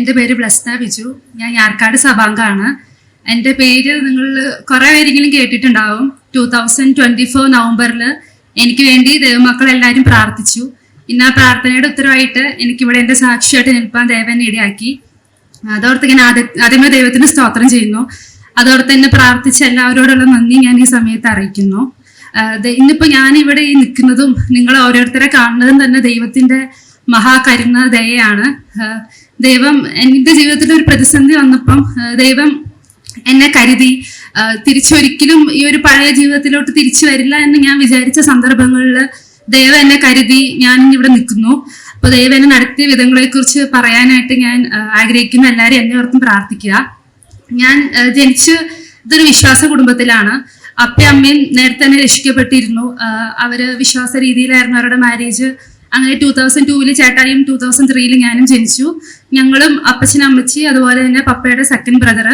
എൻ്റെ പേര് ബ്ലസ്ന ബിജു. ഞാൻ യാർക്കാട് സഭാംഗമാണ്. എൻ്റെ പേര് നിങ്ങൾ കുറേ പേരെങ്കിലും കേട്ടിട്ടുണ്ടാവും. 2024 നവംബറിൽ എനിക്ക് വേണ്ടി ദൈവമക്കളെല്ലാവരും പ്രാർത്ഥിച്ചു. ഇന്ന് ആ പ്രാർത്ഥനയുടെ ഉത്തരവായിട്ട് എനിക്കിവിടെ എൻ്റെ സാക്ഷിയായിട്ട് നിൽപ്പാൻ ദൈവം ഇടയാക്കി. അതോർത്ത് ഞാൻ ആദ്യമേ ദൈവത്തിന് സ്തോത്രം ചെയ്യുന്നു. അതോർത്ത് എന്നെ പ്രാർത്ഥിച്ച എല്ലാവരോടുള്ള നന്ദി ഞാൻ ഈ സമയത്ത് അറിയിക്കുന്നു. ഇന്നിപ്പോൾ ഞാനിവിടെ ഈ നിൽക്കുന്നതും നിങ്ങൾ ഓരോരുത്തരെ കാണുന്നതും തന്നെ ദൈവത്തിൻ്റെ മഹാകരുണ ദയയാണ്. ദൈവം എൻ്റെ ജീവിതത്തിൽ ഒരു പ്രതിസന്ധി വന്നപ്പം ദൈവം എന്നെ കരുതി. തിരിച്ചൊരിക്കലും ഈ ഒരു പഴയ ജീവിതത്തിലോട്ട് തിരിച്ചു വരില്ല എന്ന് ഞാൻ വിചാരിച്ച സന്ദർഭങ്ങളിൽ ദൈവം എന്നെ കരുതി ഞാൻ ഇവിടെ നിൽക്കുന്നു. അപ്പോൾ ദൈവം എന്നെ നടത്തിയ വിധങ്ങളെക്കുറിച്ച് പറയാനായിട്ട് ഞാൻ ആഗ്രഹിക്കുന്ന എല്ലാവരും എന്നെ ഓർത്തും പ്രാർത്ഥിക്കുക. ഞാൻ ഇതൊരു വിശ്വാസ കുടുംബത്തിലാണ്. അപ്പയും അമ്മയും നേരത്തെ തന്നെ രക്ഷിക്കപ്പെട്ടിരുന്നു. അവര് വിശ്വാസ രീതിയിലായിരുന്നു അവരുടെ മാരേജ്. അങ്ങനെ 2002 ചേട്ടായും 2003 ഞാനും ജനിച്ചു. ഞങ്ങളും അപ്പച്ചൻ അമ്മച്ചി അതുപോലെ തന്നെ പപ്പയുടെ സെക്കൻഡ് ബ്രദർ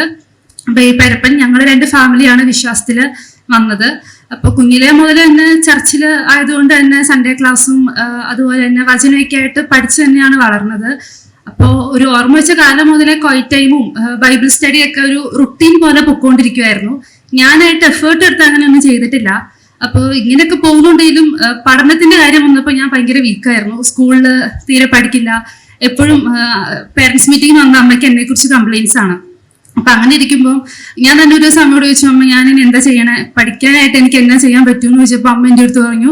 ബേപ്പരപ്പൻ, ഞങ്ങൾ 2 ഫാമിലിയാണ് വിശ്വാസത്തിൽ വന്നത്. അപ്പോൾ കുഞ്ഞിലെ മുതൽ തന്നെ ചർച്ചിൽ ആയതുകൊണ്ട് തന്നെ സൺഡേ ക്ലാസ്സും അതുപോലെ തന്നെ വചനമൊക്കെ ആയിട്ട് പഠിച്ചു തന്നെയാണ് വളർന്നത്. അപ്പോൾ ഒരു ഓർമ്മ വെച്ച കാലം മുതലേ ക്വൈറ്റ് ടൈമും ബൈബിൾ സ്റ്റഡിയൊക്കെ ഒരു റുട്ടീൻ പോലെ പൊക്കോണ്ടിരിക്കുമായിരുന്നു. ഞാനായിട്ട് എഫേർട്ട് എടുത്ത് അങ്ങനെയൊന്നും ചെയ്തിട്ടില്ല. അപ്പോൾ ഇങ്ങനെയൊക്കെ പോകുന്നുണ്ടെങ്കിലും പഠനത്തിന്റെ കാര്യം വന്നപ്പോൾ ഞാൻ ഭയങ്കര വീക്കായിരുന്നു. സ്കൂളിൽ തീരെ പഠിക്കില്ല. എപ്പോഴും പേരൻസ് മീറ്റിംഗ് വന്ന അമ്മയ്ക്ക് എന്നെ കുറിച്ച് കംപ്ലയിൻസ് ആണ്. അപ്പൊ അങ്ങനെ ഇരിക്കുമ്പോൾ ഞാൻ തന്നെ ഒരു ദിവസം അമ്മയോട് ചോദിച്ചു, അമ്മ ഞാൻ ഇനി എന്താ ചെയ്യണേ, പഠിക്കാനായിട്ട് എനിക്ക് എന്നാ ചെയ്യാൻ പറ്റുമെന്ന് ചോദിച്ചപ്പോൾ അമ്മ എൻ്റെ അടുത്ത് പറഞ്ഞു,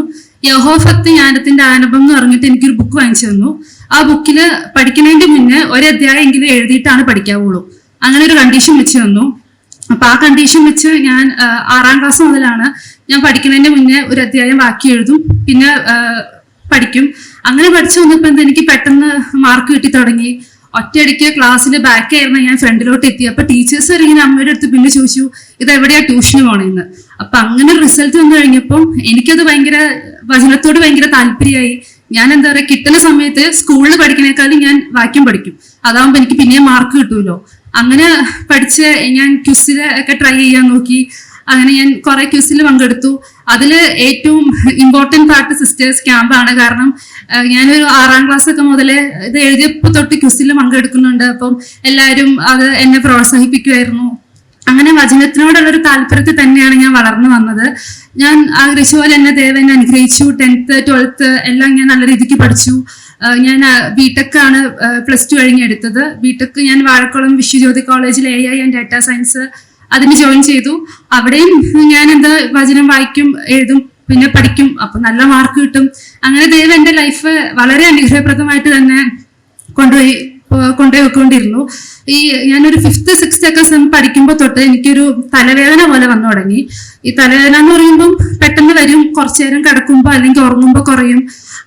യഹോവഭക്തി ജ്ഞാനത്തിന്റെ ആരംഭം എന്ന് പറഞ്ഞിട്ട് എനിക്കൊരു ബുക്ക് വാങ്ങിച്ചു തന്നു. ആ ബുക്കിൽ പഠിക്കുന്നതിന്റെ മുന്നേ ഒരു അധ്യായം എങ്കിലും എഴുതിയിട്ടാണ് പഠിക്കാവുള്ളൂ. അങ്ങനെ ഒരു കണ്ടീഷൻ വെച്ച് തന്നു. അപ്പൊ ആ കണ്ടീഷൻ വെച്ച് ഞാൻ 6ാം ക്ലാസ് മുതലാണ് ഞാൻ പഠിക്കുന്നതിന്റെ മുന്നേ ഒരു അധ്യായം ബാക്കി എഴുതും, പിന്നെ പഠിക്കും. അങ്ങനെ പഠിച്ചു വന്നപ്പോൾ എനിക്ക് പെട്ടെന്ന് മാർക്ക് കിട്ടി തുടങ്ങി. ഒറ്റയടിക്ക് ക്ലാസ്സിൽ ബാക്ക് ആയിരുന്നു ഞാൻ ഫ്രണ്ടിലോട്ട് എത്തി. അപ്പൊ ടീച്ചേഴ്സ് വരെ ഇങ്ങനെ അമ്മയുടെ അടുത്ത് പിന്നെ ചോദിച്ചു ഇത് എവിടെയാ ട്യൂഷന് പോണേന്ന്. അപ്പൊ അങ്ങനെ റിസൾട്ട് വന്നു കഴിഞ്ഞപ്പം എനിക്കത് വചനത്തോട് ഭയങ്കര താല്പര്യമായി. ഞാൻ എന്താ പറയാ, കിട്ടുന്ന സമയത്ത് സ്കൂളിൽ പഠിക്കുന്നേക്കാളും ഞാൻ വാക്യം പഠിക്കും. അതാവുമ്പോ എനിക്ക് പിന്നെയും മാർക്ക് കിട്ടുമല്ലോ. അങ്ങനെ പഠിച്ച് ഞാൻ ക്വിസിൽ ഒക്കെ ട്രൈ ചെയ്യാൻ നോക്കി. അങ്ങനെ ഞാൻ കുറെ ക്വിസിൽ പങ്കെടുത്തു. അതിൽ ഏറ്റവും ഇമ്പോർട്ടൻറ്റ് പാർട്ട് സിസ്റ്റേഴ്സ് ക്യാമ്പാണ്. കാരണം ഞാനൊരു 6ാം ക്ലാസ് ഒക്കെ മുതലേ ഇത് എഴുതിയപ്പോൾ തൊട്ട് ക്വിസിൽ പങ്കെടുക്കുന്നുണ്ട്. അപ്പം എല്ലാവരും അത് എന്നെ പ്രോത്സാഹിപ്പിക്കുമായിരുന്നു. അങ്ങനെ വചനത്തിനോടുള്ളൊരു താല്പര്യത്തിൽ തന്നെയാണ് ഞാൻ വളർന്നു വന്നത്. ഞാൻ ആഗ്രഹിച്ച പോലെ എന്നെ ദൈവം അനുഗ്രഹിച്ചു. 10th 12th എല്ലാം ഞാൻ നല്ല രീതിക്ക് പഠിച്ചു. ഞാൻ ബിടെക് ആണ് +2 കഴിഞ്ഞെടുത്തത്. ബിടെക് ഞാൻ വാഴക്കുളം വിശ്വജ്യോതി കോളേജിൽ AI ആൻഡ് ഡാറ്റാ സയൻസ് അതിന് ജോയിൻ ചെയ്തു. അവിടെയും ഞാൻ വചനം വായിക്കും, എഴുതും, പിന്നെ പഠിക്കും. അപ്പൊ നല്ല മാർക്ക് കിട്ടും. അങ്ങനെ ദൈവം എൻ്റെ ലൈഫ് വളരെ അനുഗ്രഹപ്രദമായിട്ട് തന്നെ കൊണ്ടുപോയിക്കൊണ്ടിരുന്നു. ഞാനൊരു 5th 6th ഒക്കെ പഠിക്കുമ്പോൾ തൊട്ട് എനിക്കൊരു തലവേദന പോലെ വന്നു തുടങ്ങി. ഈ തലവേദന എന്ന് പറയുമ്പം പെട്ടെന്ന് വരും, കുറച്ചു നേരം കിടക്കുമ്പോൾ അല്ലെങ്കിൽ ഉറങ്ങുമ്പോൾ കുറയും.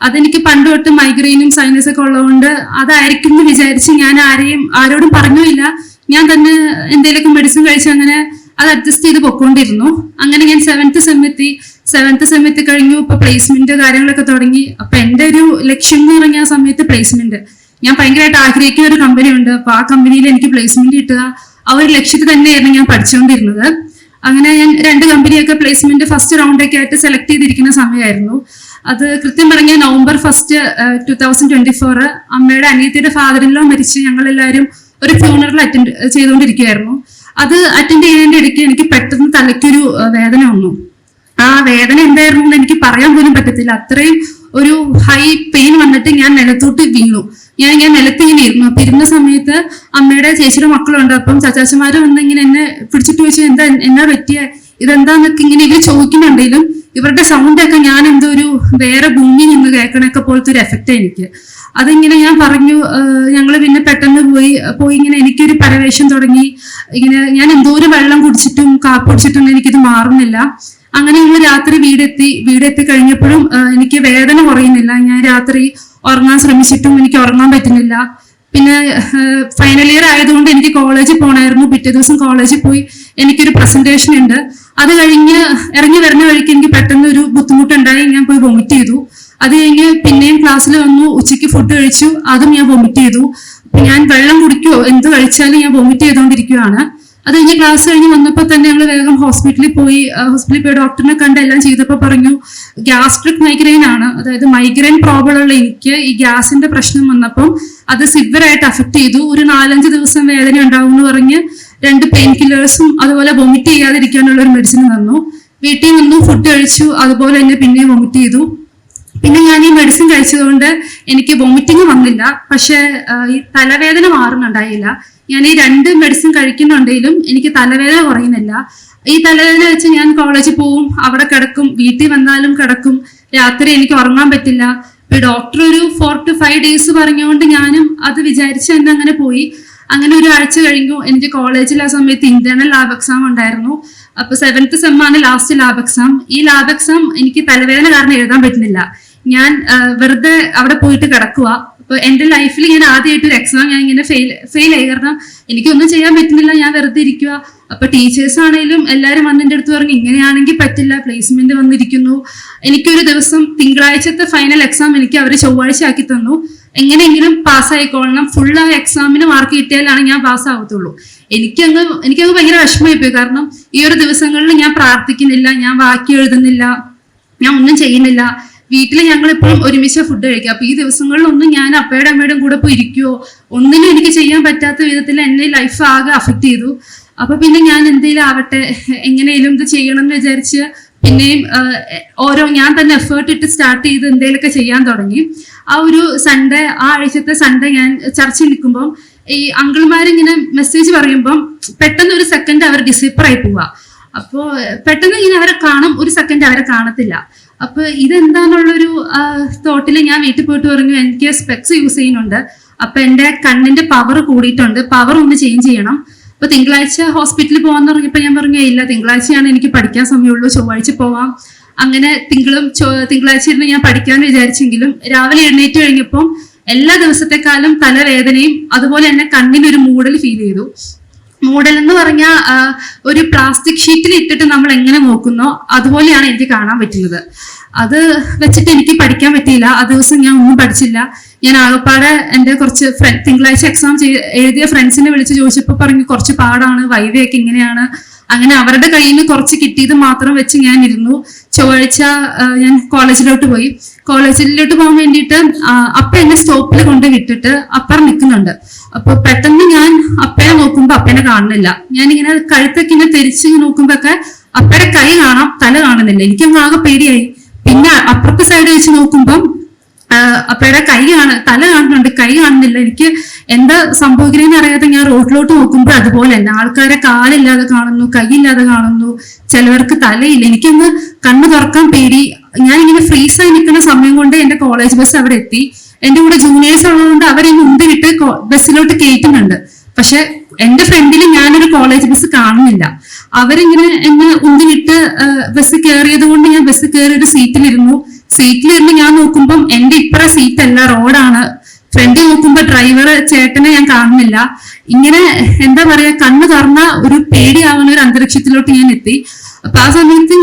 അതെനിക്ക് പണ്ട് തൊട്ട് മൈഗ്രെയിനും സൈനസ് ഒക്കെ ഉള്ളതുകൊണ്ട് അതായിരിക്കും എന്ന് വിചാരിച്ച് ഞാൻ ആരോടും പറഞ്ഞില്ല. ഞാൻ തന്നെ എന്തെങ്കിലുമൊക്കെ മെഡിസിൻ കഴിച്ച് അങ്ങനെ അത് അഡ്ജസ്റ്റ് ചെയ്ത് പൊക്കോണ്ടിരുന്നു. അങ്ങനെ ഞാൻ 7th സെം എത്തി കഴിഞ്ഞു. ഇപ്പൊ പ്ലേസ്മെന്റ് കാര്യങ്ങളൊക്കെ തുടങ്ങി. അപ്പൊ എൻ്റെ ഒരു ലക്ഷ്യം എന്ന് പറഞ്ഞ ആ സമയത്ത് പ്ലേസ്മെന്റ് ഞാൻ ഭയങ്കരമായിട്ട് ആഗ്രഹിക്കുന്ന ഒരു കമ്പനി ഉണ്ട്. അപ്പൊ ആ കമ്പനിയിൽ എനിക്ക് പ്ലേസ്മെന്റ് കിട്ടുക, ആ ഒരു ലക്ഷ്യത്തിൽ തന്നെയായിരുന്നു ഞാൻ പഠിച്ചുകൊണ്ടിരുന്നത്. അങ്ങനെ ഞാൻ 2 കമ്പനിയൊക്കെ പ്ലേസ്മെന്റ് ഫസ്റ്റ് റൗണ്ടൊക്കെ ആയിട്ട് സെലക്ട് ചെയ്തിരിക്കുന്ന സമയമായിരുന്നു. അത് കൃത്യം പറഞ്ഞ November 1st 2024 അമ്മയുടെ അനിയത്തിയുടെ ഫാദറിലോ മരിച്ച് ഞങ്ങളെല്ലാവരും ഒരു ഫ്യൂണറൽ അറ്റൻഡ് ചെയ്തുകൊണ്ടിരിക്കുകയായിരുന്നു. അത് അറ്റൻഡ് ചെയ്യുന്നതിന്റെ ഇടയ്ക്ക് എനിക്ക് പെട്ടെന്ന് തലയ്ക്കൊരു വേദന വന്നു. ആ വേദന എന്തായിരുന്നു എന്ന് എനിക്ക് പറയാൻ പോലും പറ്റത്തില്ല. അത്രയും ഒരു ഹൈ പെയിൻ വന്നിട്ട് ഞാൻ നിലത്തോട്ട് വീണു. ഞാൻ നിലത്ത് ഇങ്ങനെ ഇരുന്നു. അപ്പൊ ഇരുന്ന സമയത്ത് അമ്മയുടെ ചേച്ചിയുടെ മക്കളുണ്ട്. അപ്പം ചച്ചാച്ചമാര് വന്ന് ഇങ്ങനെ എന്നെ പിടിച്ചിട്ട് ചോദിച്ചു എന്നാ പറ്റിയ ഇതെന്താന്നൊക്കെ ഇങ്ങനെ ഇവർ ചോദിക്കുന്നുണ്ടെങ്കിലും ഇവരുടെ സൗണ്ടൊക്കെ ഞാൻ എന്തോ ഒരു വേറെ ഭൂമി നിന്ന് കേൾക്കണൊക്കെ പോലത്തെ ഒരു എഫക്റ്റ് എനിക്ക്. അതിങ്ങനെ ഞാൻ പറഞ്ഞു. ഞങ്ങൾ പിന്നെ പെട്ടെന്ന് പോയി ഇങ്ങനെ എനിക്കൊരു പരവേശം തുടങ്ങി. ഇങ്ങനെ ഞാൻ എന്തോരം വെള്ളം കുടിച്ചിട്ടും കാപ്പി കുടിച്ചിട്ടും എനിക്കിത് മാറുന്നില്ല. അങ്ങനെ ഞങ്ങൾ രാത്രി വീടെത്തി കഴിഞ്ഞപ്പോഴും എനിക്ക് വേദന കുറയുന്നില്ല. ഞാൻ രാത്രി ഉറങ്ങാൻ ശ്രമിച്ചിട്ടും എനിക്ക് ഉറങ്ങാൻ പറ്റുന്നില്ല. പിന്നെ ഫൈനൽ ഇയർ ആയതുകൊണ്ട് എനിക്ക് കോളേജിൽ പോകണമായിരുന്നു. പിറ്റേ ദിവസം കോളേജിൽ പോയി എനിക്കൊരു പ്രസന്റേഷൻ ഉണ്ട്. അത് കഴിഞ്ഞ് ഇറങ്ങി വരുന്ന വഴിക്ക് എനിക്ക് പെട്ടെന്ന് ഒരു ബുദ്ധിമുട്ടുണ്ടായി. ഞാൻ പോയി വൊമിറ്റ് ചെയ്തു. അത് കഴിഞ്ഞ് പിന്നെയും ക്ലാസ്സിൽ വന്നു. ഉച്ചയ്ക്ക് ഫുഡ് കഴിച്ചു, അതും ഞാൻ വൊമിറ്റ് ചെയ്തു. ഞാൻ വെള്ളം കുടിക്കുവോ എന്ത് കഴിച്ചാലും ഞാൻ വൊമിറ്റ് ചെയ്തുകൊണ്ടിരിക്കുകയാണ്. അത് കഴിഞ്ഞ് ക്ലാസ് കഴിഞ്ഞ് വന്നപ്പോൾ തന്നെ ഞങ്ങൾ വേഗം ഹോസ്പിറ്റലിൽ പോയി ഡോക്ടറിനെ കണ്ട് എല്ലാം ചെയ്തപ്പോൾ പറഞ്ഞു ഗ്യാസ്ട്രിക് മൈഗ്രെയിൻ ആണ്. അതായത് മൈഗ്രെയിൻ പ്രോബ്ലം ഉള്ള എനിക്ക് ഈ ഗ്യാസിന്റെ പ്രശ്നം വന്നപ്പം അത് സിവിയറായിട്ട് അഫക്ട് ചെയ്തു. ഒരു 4-5 ദിവസം വേദന ഉണ്ടാവും എന്ന് പറഞ്ഞ് 2 പെയിൻ കില്ലേഴ്സും അതുപോലെ വൊമിറ്റ് ചെയ്യാതിരിക്കാനുള്ള ഒരു മെഡിസിൻ തന്നു. വീട്ടിൽ നിന്നും ഫുഡ് കഴിച്ചു, അതുപോലെ തന്നെ പിന്നെയും വൊമിറ്റ് ചെയ്തു. പിന്നെ ഞാൻ ഈ മെഡിസിൻ കഴിച്ചതുകൊണ്ട് എനിക്ക് വൊമിറ്റിങ് വന്നില്ല, പക്ഷെ ഈ തലവേദന മാറുന്നുണ്ടായില്ല. ഞാൻ ഈ 2 മെഡിസിൻ കഴിക്കുന്നുണ്ടെങ്കിലും എനിക്ക് തലവേദന കുറയുന്നില്ല. ഈ തലവേദന വെച്ച് ഞാൻ കോളേജിൽ പോവും, അവിടെ കിടക്കും, വീട്ടിൽ വന്നാലും കിടക്കും, രാത്രി എനിക്ക് ഉറങ്ങാൻ പറ്റില്ല. ഡോക്ടർ ഒരു 4 to 5 days പറഞ്ഞുകൊണ്ട് ഞാനും അത് വിചാരിച്ച് തന്നെ അങ്ങനെ പോയി. അങ്ങനെ ഒരു ആഴ്ച കഴിഞ്ഞു. എനിക്ക് കോളേജിൽ ആ സമയത്ത് ഇന്റേണൽ ലാബ് എക്സാം ഉണ്ടായിരുന്നു. അപ്പൊ 7th സെം ആണ് ലാസ്റ്റ് ലാബ് എക്സാം. ഈ ലാബ് എക്സാം എനിക്ക് തലവേദന കാരണം എഴുതാൻ പറ്റുന്നില്ല. ഞാൻ വെറുതെ അവിടെ പോയിട്ട് കിടക്കുക. അപ്പൊ എന്റെ ലൈഫിൽ ഞാൻ ആദ്യമായിട്ട് ഒരു എക്സാം ഞാൻ ഇങ്ങനെ ഫെയിൽ ആയി. കാരണം എനിക്കൊന്നും ചെയ്യാൻ പറ്റുന്നില്ല, ഞാൻ വെറുതെ ഇരിക്കുക. അപ്പൊ ടീച്ചേഴ്സ് ആണെങ്കിലും എല്ലാവരും വന്ന് എൻ്റെ അടുത്ത് പറഞ്ഞു ഇങ്ങനെയാണെങ്കിൽ പറ്റില്ല, പ്ലേസ്മെന്റ് വന്നിരിക്കുന്നു. എനിക്കൊരു ദിവസം തിങ്കളാഴ്ചത്തെ ഫൈനൽ എക്സാം എനിക്ക് അവർ ചൊവ്വാഴ്ച ആക്കി തന്നു. എങ്ങനെയെങ്കിലും പാസ്സായിക്കൊള്ളണം, ഫുൾ ആ എക്സാമിന് മാർക്ക് കിട്ടിയാലാണ് ഞാൻ പാസ്സാവത്തുള്ളൂ. എനിക്കങ്ങ് ഭയങ്കര വിഷമമായി പോയി. കാരണം ഈ ഒരു ദിവസങ്ങളിൽ ഞാൻ പ്രാർത്ഥിക്കുന്നില്ല, ഞാൻ വാക്കി എഴുതുന്നില്ല, ഞാൻ ഒന്നും ചെയ്യുന്നില്ല. വീട്ടിൽ ഞങ്ങൾ എപ്പോഴും ഒരുമിച്ച് ഫുഡ് കഴിക്കുക. അപ്പൊ ഈ ദിവസങ്ങളിലൊന്നും ഞാൻ അപ്പയുടെ അമ്മയുടെയും കൂടെ പോയി ഇരിക്കുവോ, ഒന്നിനും എനിക്ക് ചെയ്യാൻ പറ്റാത്ത വിധത്തിൽ എന്നെ ലൈഫ് ആകെ അഫക്ട് ചെയ്തു. അപ്പൊ പിന്നെ ഞാൻ എന്തെങ്കിലും ആവട്ടെ, എങ്ങനെയും ഇത് ചെയ്യണം എന്ന് വിചാരിച്ച് പിന്നെയും ഞാൻ തന്നെ എഫേർട്ട് ഇട്ട് സ്റ്റാർട്ട് ചെയ്ത് എന്തെങ്കിലുമൊക്കെ ചെയ്യാൻ തുടങ്ങി. ആ ഒരു സൺഡേ, ആ ആഴ്ചത്തെ സൺഡേ ഞാൻ ചർച്ചിൽ നിൽക്കുമ്പോൾ ഈ അങ്കിൾമാരിങ്ങനെ മെസ്സേജ് പറയുമ്പം പെട്ടെന്ന് ഒരു സെക്കൻഡ് അവർ ഡിസിപ്പറായി പോവുക. അപ്പോൾ പെട്ടെന്ന് ഇങ്ങനെ അവരെ കാണും, ഒരു സെക്കൻഡ് അവരെ കാണത്തില്ല. അപ്പൊ ഇതെന്താന്നുള്ളൊരു തോട്ടിൽ ഞാൻ വീട്ടിൽ പോയിട്ട് പറഞ്ഞു എനിക്ക് സ്പെക്സ് യൂസ് ചെയ്യുന്നുണ്ട്, അപ്പൊ എന്റെ കണ്ണിന്റെ പവർ കൂടിയിട്ടുണ്ട്, പവർ ഒന്ന് ചേഞ്ച് ചെയ്യണം. അപ്പൊ തിങ്കളാഴ്ച ഹോസ്പിറ്റലിൽ പോകാൻ തുടങ്ങിയപ്പോൾ ഞാൻ പറഞ്ഞു ഇല്ല, തിങ്കളാഴ്ചയാണ് എനിക്ക് പഠിക്കാൻ സമയമുള്ളൂ, ചൊവ്വാഴ്ച പോവാം. അങ്ങനെ തിങ്കളാഴ്ച ഇരുന്ന് ഞാൻ പഠിക്കാന്ന് വിചാരിച്ചെങ്കിലും രാവിലെ എഴുന്നേറ്റ് കഴിഞ്ഞപ്പം എല്ലാ ദിവസത്തെക്കാളും തലവേദനയും അതുപോലെ തന്നെ കണ്ണിനൊരു മൂടൽ ഫീൽ ചെയ്തു. മൂടൽ എന്ന് പറഞ്ഞാൽ ഒരു പ്ലാസ്റ്റിക് ഷീറ്റിൽ ഇട്ടിട്ട് നമ്മൾ എങ്ങനെ നോക്കുന്നോ അതുപോലെയാണ് എനിക്ക് കാണാൻ പറ്റുന്നത്. അത് വെച്ചിട്ട് എനിക്ക് പഠിക്കാൻ പറ്റിയില്ല. ആ ദിവസം ഞാൻ ഒന്നും പഠിച്ചില്ല. ഞാൻ ആകപ്പാടെ എൻ്റെ കുറച്ച് തിങ്കളാഴ്ച എക്സാം എഴുതിയ ഫ്രണ്ട്സിനെ വിളിച്ച് ചോദിച്ചപ്പോൾ പറഞ്ഞു കുറച്ച് പാടാണ്, വൈവയൊക്കെ ഇങ്ങനെയാണ്. അങ്ങനെ അവരുടെ കയ്യിൽ നിന്ന് കുറച്ച് കിട്ടിയത് മാത്രം വെച്ച് ഞാൻ ഇരുന്നു. ചൊവ്വാഴ്ച ഞാൻ കോളേജിലോട്ട് പോയി. കോളേജിലോട്ട് പോകാൻ വേണ്ടിയിട്ട് അപ്പ എന്നെ സ്റ്റോപ്പിൽ കൊണ്ട് വിട്ടിട്ട് അപ്പർ നിൽക്കുന്നുണ്ട്. അപ്പൊ പെട്ടെന്ന് ഞാൻ അപ്പയെ നോക്കുമ്പോ അപ്പനെ കാണുന്നില്ല. ഞാനിങ്ങനെ കഴുത്തൊക്കെ ഇങ്ങനെ തിരിച്ച് നോക്കുമ്പോഴൊക്കെ അപ്പയുടെ കൈ കാണാം, തല കാണുന്നില്ല. എനിക്കങ്ങ് ആകെ പേടിയായി. പിന്നെ അപ്പുറത്തെ സൈഡ് വെച്ച് നോക്കുമ്പം അപ്പയുടെ തല കാണുന്നുണ്ട്, കൈ കാണുന്നില്ല. എനിക്ക് എന്താ സംഭവിക്കുന്നതെന്ന് അറിയാതെ ഞാൻ റോഡിലോട്ട് നോക്കുമ്പോൾ അതുപോലെ തന്നെ ആൾക്കാരെ കാലില്ലാതെ കാണുന്നു, കൈയില്ലാതെ കാണുന്നു, ചിലവർക്ക് തലയില്ല. എനിക്കങ്ങ് കണ്ണ് തുറക്കാൻ പേടി. ഞാനിങ്ങനെ ഫ്രീസായി നിൽക്കുന്ന സമയം കൊണ്ട് എന്റെ കോളേജ് ബസ് അവിടെ എത്തി. എന്റെ കൂടെ ജൂനിയേഴ്സ് ഉള്ളതുകൊണ്ട് അവരെ മുമ്പിലിട്ട് ബസ്സിലോട്ട് കയറ്റുന്നുണ്ട്. പക്ഷെ എന്റെ ഫ്രണ്ടിൽ ഞാനൊരു കോളേജ് ബസ് കാണുന്നില്ല. അവരിങ്ങനെ എന്നെ ഉന്തിവിട്ട് ബസ് കയറിയത് കൊണ്ട് ഞാൻ ബസ് കയറി ഒരു സീറ്റിലിരുന്നു ഞാൻ നോക്കുമ്പം എന്റെ ഇപ്പറ സീറ്റ് അല്ല, റോഡാണ്. ഫ്രണ്ടിൽ നോക്കുമ്പോ ഡ്രൈവർ ചേട്ടനെ ഞാൻ കാണുന്നില്ല. ഇങ്ങനെ എന്താ പറയാ, കണ്ണ് തുറന്ന ഒരു പേടിയാവുന്ന ഒരു അന്തരീക്ഷത്തിലോട്ട് ഞാൻ എത്തി. അപ്പൊ ആ സമയത്ത്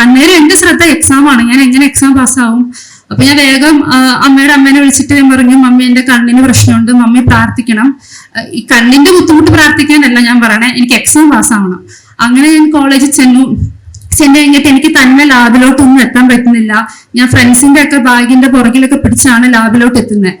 അന്നേരം എന്റെ ശ്രദ്ധ എക്സാം ആണ്, ഞാൻ എങ്ങനെ എക്സാം പാസ്സാവും. അപ്പൊ ഞാൻ വേഗം അമ്മേനെ വിളിച്ചിട്ട് ഞാൻ പറഞ്ഞു മമ്മി എന്റെ കണ്ണിന് പ്രശ്നമുണ്ട്, മമ്മി പ്രാർത്ഥിക്കണം. ഈ കണ്ണിന്റെ ബുദ്ധിമുട്ട് പ്രാർത്ഥിക്കാനല്ല ഞാൻ പറയണേ, എനിക്ക് എക്സാം പാസ്സാവണം. അങ്ങനെ ഞാൻ കോളേജിൽ ചെന്നു കഴിഞ്ഞിട്ട് എനിക്ക് തന്നെ ലാബിലോട്ടൊന്നും എത്താൻ പറ്റുന്നില്ല. ഞാൻ ഫ്രണ്ട്സിന്റെ ഒക്കെ ബാഗിന്റെ പുറകിലൊക്കെ പിടിച്ചാണ് ലാബിലോട്ട് എത്തുന്നത്.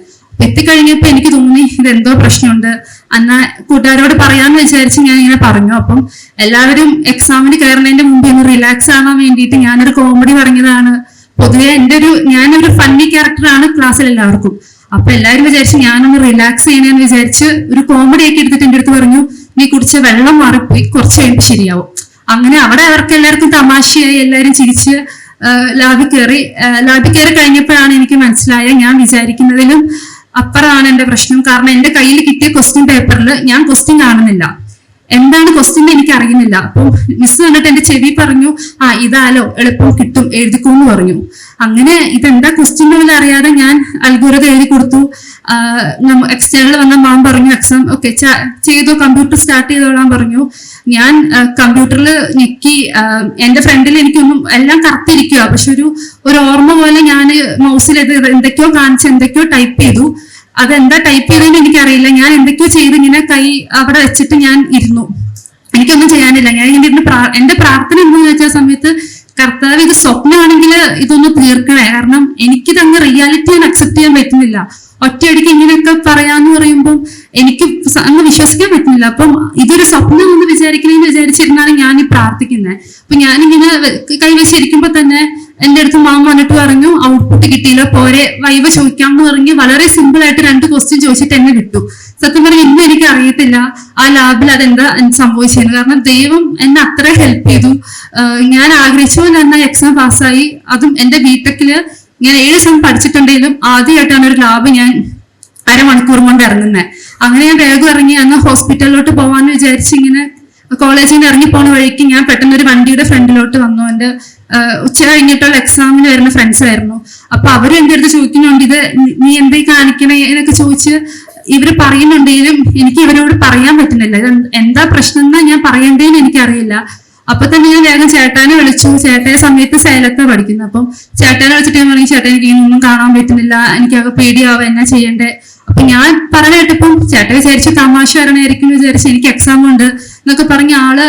എത്തിക്കഴിഞ്ഞപ്പോ എനിക്ക് തോന്നി ഇതെന്തോ പ്രശ്നമുണ്ട്. എന്നാ കൂട്ടുകാരോട് പറയാന്ന് വിചാരിച്ച് ഞാൻ ഇങ്ങനെ പറഞ്ഞു. അപ്പം എല്ലാവരും എക്സാമിന് കയറുന്നതിന്റെ മുമ്പ് ഒന്ന് റിലാക്സ് ആവാൻ വേണ്ടിയിട്ട് ഞാനൊരു കോമഡി പറഞ്ഞതാണ്. പൊതുവെ ഞാനൊരു ഫണ്ണി ക്യാരക്ടറാണ് ക്ലാസ്സിൽ എല്ലാവർക്കും. അപ്പൊ എല്ലാവരും വിചാരിച്ച് ഞാനൊന്ന് റിലാക്സ് ചെയ്യണമെന്ന് വിചാരിച്ച് ഒരു കോമഡി ഒക്കെ എടുത്തിട്ട് എന്റെ അടുത്ത് പറഞ്ഞു നീ കുടിച്ച വെള്ളം മാറിപ്പോയി, കുറച്ച് കഴിയുമ്പോൾ ശരിയാവും. അങ്ങനെ അവിടെ അവർക്ക് എല്ലാവർക്കും തമാശയായി, എല്ലാവരും ചിരിച്ച് ലാബിൽ കയറി കഴിഞ്ഞപ്പോഴാണ് എനിക്ക് മനസ്സിലായ ഞാൻ വിചാരിക്കുന്നതിലും അപ്പുറമാണ് എന്റെ പ്രശ്നം. കാരണം എന്റെ കയ്യിൽ കിട്ടിയ ക്വസ്റ്റ്യൻ പേപ്പറിൽ ഞാൻ ക്വസ്റ്റ്യൻ കാണുന്നില്ല, എന്താണ് ക്വസ്റ്റ്യൻ എനിക്ക് അറിയുന്നില്ല. അപ്പം മിസ് വന്നിട്ട് എന്റെ ചെവി പറഞ്ഞു ഇതാലോ എളുപ്പം കിട്ടും, എഴുതിക്കോന്ന് പറഞ്ഞു. അങ്ങനെ ഇതെന്താ ക്വസ്റ്റ്യൻ പോലും അറിയാതെ ഞാൻ അൽഗോരിതം എഴുതി കൊടുത്തു. എക്സ്റ്റേണൽ വന്ന മാം പറഞ്ഞു എക്സാം ഓക്കെ ചെയ്തു, കമ്പ്യൂട്ടർ സ്റ്റാർട്ട് ചെയ്തോളാൻ പറഞ്ഞു. ഞാൻ കമ്പ്യൂട്ടറിൽ ഞെക്കി. എന്റെ ഫ്രണ്ടിൽ എനിക്കൊന്നും എല്ലാം കറക്റ്റിരിക്കുക, പക്ഷെ ഒരു ഓർമ്മ പോലെ ഞാൻ മൗസിൽ എന്തൊക്കെയോ കാണിച്ച് എന്തൊക്കെയോ ടൈപ്പ് ചെയ്തു. അതെന്താ ടൈപ്പ് ചെയ്തതെന്ന് എനിക്കറിയില്ല. ഞാൻ എന്തൊക്കെയോ ചെയ്ത് ഇങ്ങനെ കൈ അവിടെ വെച്ചിട്ട് ഞാൻ ഇരുന്നു. എനിക്കൊന്നും ചെയ്യാനില്ല. ഞാൻ ഇങ്ങനെ എന്റെ പ്രാർത്ഥന എന്താണെന്ന് വെച്ചാൽ സമയത്ത് കർത്താവ് ഇത് സ്വപ്നമാണെങ്കിൽ ഇതൊന്ന് തീർക്കണേ. കാരണം എനിക്കിതങ്ങ് റിയാലിറ്റി അക്സെപ്റ്റ് ചെയ്യാൻ പറ്റുന്നില്ല. ഒറ്റയടിക്ക് ഇങ്ങനെയൊക്കെ പറയാന്ന് പറയുമ്പോൾ എനിക്ക് അങ്ങ് വിശ്വസിക്കാൻ പറ്റുന്നില്ല. അപ്പം ഇതൊരു സ്വപ്നം എന്ന് വിചാരിക്കണമെന്ന് വിചാരിച്ചിരുന്നാണ് ഞാൻ ഈ പ്രാർത്ഥിക്കുന്നത്. അപ്പൊ ഞാനിങ്ങനെ കൈവച്ചിരിക്കുമ്പോ തന്നെ എന്റെ അടുത്ത് മാമ വന്നിട്ട് പറഞ്ഞു ഔട്ട്പുട്ട് കിട്ടിയില്ല, പോരെ വൈവ ചോദിക്കാമെന്ന് പറഞ്ഞ് വളരെ സിമ്പിൾ ആയിട്ട് 2 ക്വസ്റ്റ്യൻ ചോദിച്ചിട്ട് എന്നെ വിട്ടു. സത്യം പറഞ്ഞാൽ ഇന്നും എനിക്ക് അറിയത്തില്ല ആ ലാബിൽ അതെന്താ സംഭവിച്ചത്. കാരണം ദൈവം എന്നെ അത്ര ഹെൽപ്പ് ചെയ്തു. ഞാൻ ആഗ്രഹിച്ച പോലെ തന്നെ എക്സാം പാസ്സായി. അതും എന്റെ ബിടെക്കില് ഞാൻ 7 സെം പഠിച്ചിട്ടുണ്ടെങ്കിലും ആദ്യമായിട്ടാണ് ഒരു ലാബ് ഞാൻ അരമണിക്കൂർ കൊണ്ട് ഇറങ്ങുന്നത്. അങ്ങനെ ഞാൻ വേഗം ഇറങ്ങി അന്ന് ഹോസ്പിറ്റലിലോട്ട് പോവാന്ന് വിചാരിച്ച് ഇങ്ങനെ കോളേജിൽ നിന്ന് ഇറങ്ങി പോണ വഴിക്ക് ഞാൻ പെട്ടെന്ന് ഒരു വണ്ടിയുടെ ഫ്രണ്ടിലോട്ട് വന്നു. എന്റെ ഉച്ച കഴിഞ്ഞിട്ടുള്ള എക്സാമിന് വരുന്ന ഫ്രണ്ട്സ് ആയിരുന്നു. അപ്പൊ അവരും എന്റെ അടുത്ത് ചോദിക്കുന്നുണ്ട് ഇത് നീ എന്തേ കാണിക്കണേ എന്നൊക്കെ ചോദിച്ച് ഇവര് പറയുന്നുണ്ടെങ്കിലും എനിക്ക് ഇവരോട് പറയാൻ പറ്റുന്നില്ല. ഇത് എന്താ പ്രശ്നം എന്നാ ഞാൻ പറയണ്ടേന്ന് എനിക്കറിയില്ല. അപ്പൊ തന്നെ ഞാൻ വേഗം ചേട്ടാനെ വിളിച്ചു. ചേട്ടയെ സമയത്ത് സേലത്ത് പഠിക്കുന്നു. അപ്പം ചേട്ടനെ വിളിച്ചിട്ട് ഞാൻ പറഞ്ഞു ചേട്ടൻ എനിക്ക് ഒന്നും കാണാൻ പറ്റുന്നില്ല, എനിക്കൊക്കെ പേടിയാവും, എന്നാ ചെയ്യണ്ടേ. അപ്പൊ ഞാൻ പറഞ്ഞ കേട്ടപ്പം ചേട്ടൻ വിചാരിച്ചു തമാശ വരണമായിരിക്കും വിചാരിച്ച് എനിക്ക് എക്സാം ഉണ്ട് എന്നൊക്കെ പറഞ്ഞ ആള്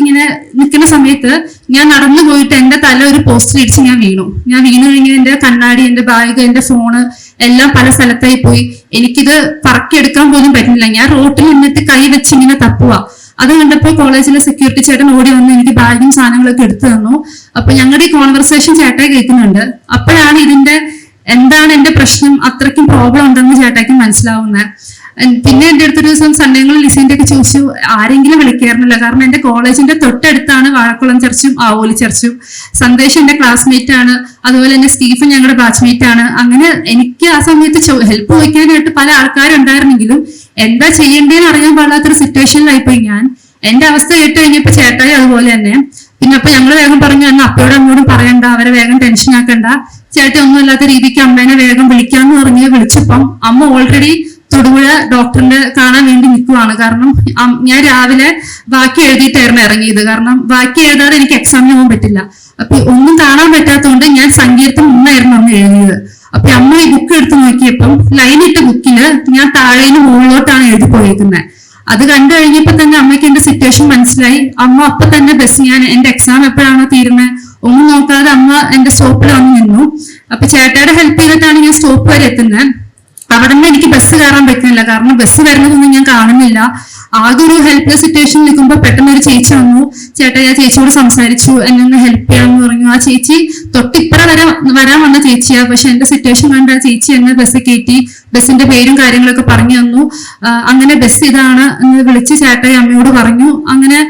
ഇങ്ങനെ നിൽക്കുന്ന സമയത്ത് ഞാൻ നടന്നു പോയിട്ട് എന്റെ തല ഒരു പോസ്റ്റിൽ ഇടിച്ച് ഞാൻ വീണു കഴിഞ്ഞ് എന്റെ കണ്ണാടി, എന്റെ ബാഗ്, എന്റെ ഫോണ് എല്ലാം പല സ്ഥലത്തായി പോയി. എനിക്കിത് പറക്കിയെടുക്കാൻ പോലും പറ്റുന്നില്ല. ഞാൻ റോട്ടിൽ നിന്നിട്ട് കൈ വെച്ച് ഇങ്ങനെ തപ്പുക. അത് കണ്ടപ്പോൾ കോളേജിലെ സെക്യൂരിറ്റി ചേട്ടൻ ഓടി വന്ന് എനിക്ക് ബാഗും സാധനങ്ങളൊക്കെ എടുത്തു തന്നു. അപ്പൊ ഞങ്ങളുടെ ഈ കോൺവെർസേഷൻ ചേട്ടായി കേൾക്കുന്നുണ്ട്. അപ്പോഴാണ് ഇതിന്റെ എന്താണ് എന്റെ പ്രശ്നം, അത്രയ്ക്കും പ്രോബ്ലം ഉണ്ടെന്ന് ചേട്ടായിക്ക് മനസ്സിലാവുന്നത്. പിന്നെ എന്റെ അടുത്തൊരു ദിവസം സൺഡേകളിൽ ലിസിന്റെ ഒക്കെ ചോദിച്ചു ആരെങ്കിലും വിളിക്കാറുന്നില്ല. കാരണം എന്റെ കോളേജിന്റെ തൊട്ടടുത്താണ് വാഴക്കുളം ചർച്ചും ആവോലി ചർച്ചും. സന്ദേശം എന്റെ ക്ലാസ്മേറ്റ് ആണ്, അതുപോലെ തന്നെ സ്റ്റീഫൻ ഞങ്ങളുടെ ബാച്ച്മേറ്റ് ആണ്. അങ്ങനെ എനിക്ക് ആ സമയത്ത് ഹെൽപ്പ് ചോദിക്കാനായിട്ട് പല ആൾക്കാരുണ്ടായിരുന്നെങ്കിലും എന്താ ചെയ്യേണ്ടതെന്ന് അറിയാൻ പാടാത്തൊരു സിറ്റുവേഷനിലായിപ്പോയി ഞാൻ. എന്റെ അവസ്ഥ കേട്ട് കഴിഞ്ഞപ്പോ ചേട്ടായി അതുപോലെ തന്നെ. പിന്നെ അപ്പൊ ഞങ്ങൾ വേഗം പറഞ്ഞു എന്നാ അപ്പയോട് അങ്ങോട്ടും പറയണ്ട, അവരെ വേഗം ടെൻഷൻ ആക്കണ്ട, ചേട്ടൻ ഒന്നും അല്ലാത്ത രീതിക്ക് അമ്മേനെ വേഗം വിളിക്കാന്ന് പറഞ്ഞ് വിളിച്ചപ്പം അമ്മ ഓൾറെഡി തൊടുപുഴ ഡോക്ടറിനെ കാണാൻ വേണ്ടി നിൽക്കുവാണ്. കാരണം ഞാൻ രാവിലെ ബാക്കി എഴുതിയിട്ടായിരുന്നു ഇറങ്ങിയത്. കാരണം ബാക്കി എഴുതാതെ എനിക്ക് എക്സാമിന് പോകാൻ പറ്റില്ല. അപ്പൊ ഒന്നും കാണാൻ പറ്റാത്തതുകൊണ്ട് ഞാൻ സങ്കീർത്തം ഒന്നായിരുന്നു അന്ന് എഴുതിയത്. അപ്പൊ അമ്മ ഈ ബുക്ക് എടുത്ത് നോക്കിയപ്പം ലൈനിട്ട ബുക്കില് ഞാൻ താഴേന്ന് മുകളിലോട്ടാണ് എഴുതി പോയിരിക്കുന്നത്. അത് കണ്ടു കഴിഞ്ഞപ്പോ തന്നെ അമ്മയ്ക്ക് എന്റെ സിറ്റുവേഷൻ മനസ്സിലായി. അമ്മ അപ്പൊ തന്നെ ഞാൻ എന്റെ എക്സാം എപ്പോഴാണോ തീരുന്നത് ഒന്നും നോക്കാതെ അമ്മ എന്റെ സ്റ്റോപ്പിൽ വന്ന് നിന്നു. അപ്പൊ ചേട്ടയുടെ ഹെൽപ്പ് ചെയ്തിട്ടാണ് ഞാൻ സ്റ്റോപ്പ് വരെ എത്തുന്നത്. അവിടെ നിന്ന് എനിക്ക് ബസ് കയറാൻ പറ്റുന്നില്ല. കാരണം ബസ് വരുന്നതൊന്നും ഞാൻ കാണുന്നില്ല. ആകെ ഒരു ഹെൽപ്ലെസ് സിറ്റുവേഷൻ നിൽക്കുമ്പോൾ പെട്ടെന്ന് ഒരു ചേച്ചി വന്നു. ചേട്ടാ ഞാൻ ചേച്ചിയോട് സംസാരിച്ചു, എന്നെ ഒന്ന് ഹെൽപ്പ് ചെയ്യാമെന്ന് പറഞ്ഞു. ആ ചേച്ചി തൊട്ടിപ്പുറ വരാൻ വന്ന ചേച്ചിയാ. പക്ഷെ എന്റെ സിറ്റുവേഷൻ കണ്ട ആ ചേച്ചി എന്നെ ബസ് കയറ്റി ബസ്സിന്റെ പേരും കാര്യങ്ങളൊക്കെ പറഞ്ഞു തന്നു. അങ്ങനെ ബസ് ഇതാണ് എന്ന് വിളിച്ച് ചേട്ടായി അമ്മയോട് പറഞ്ഞു. അങ്ങനെ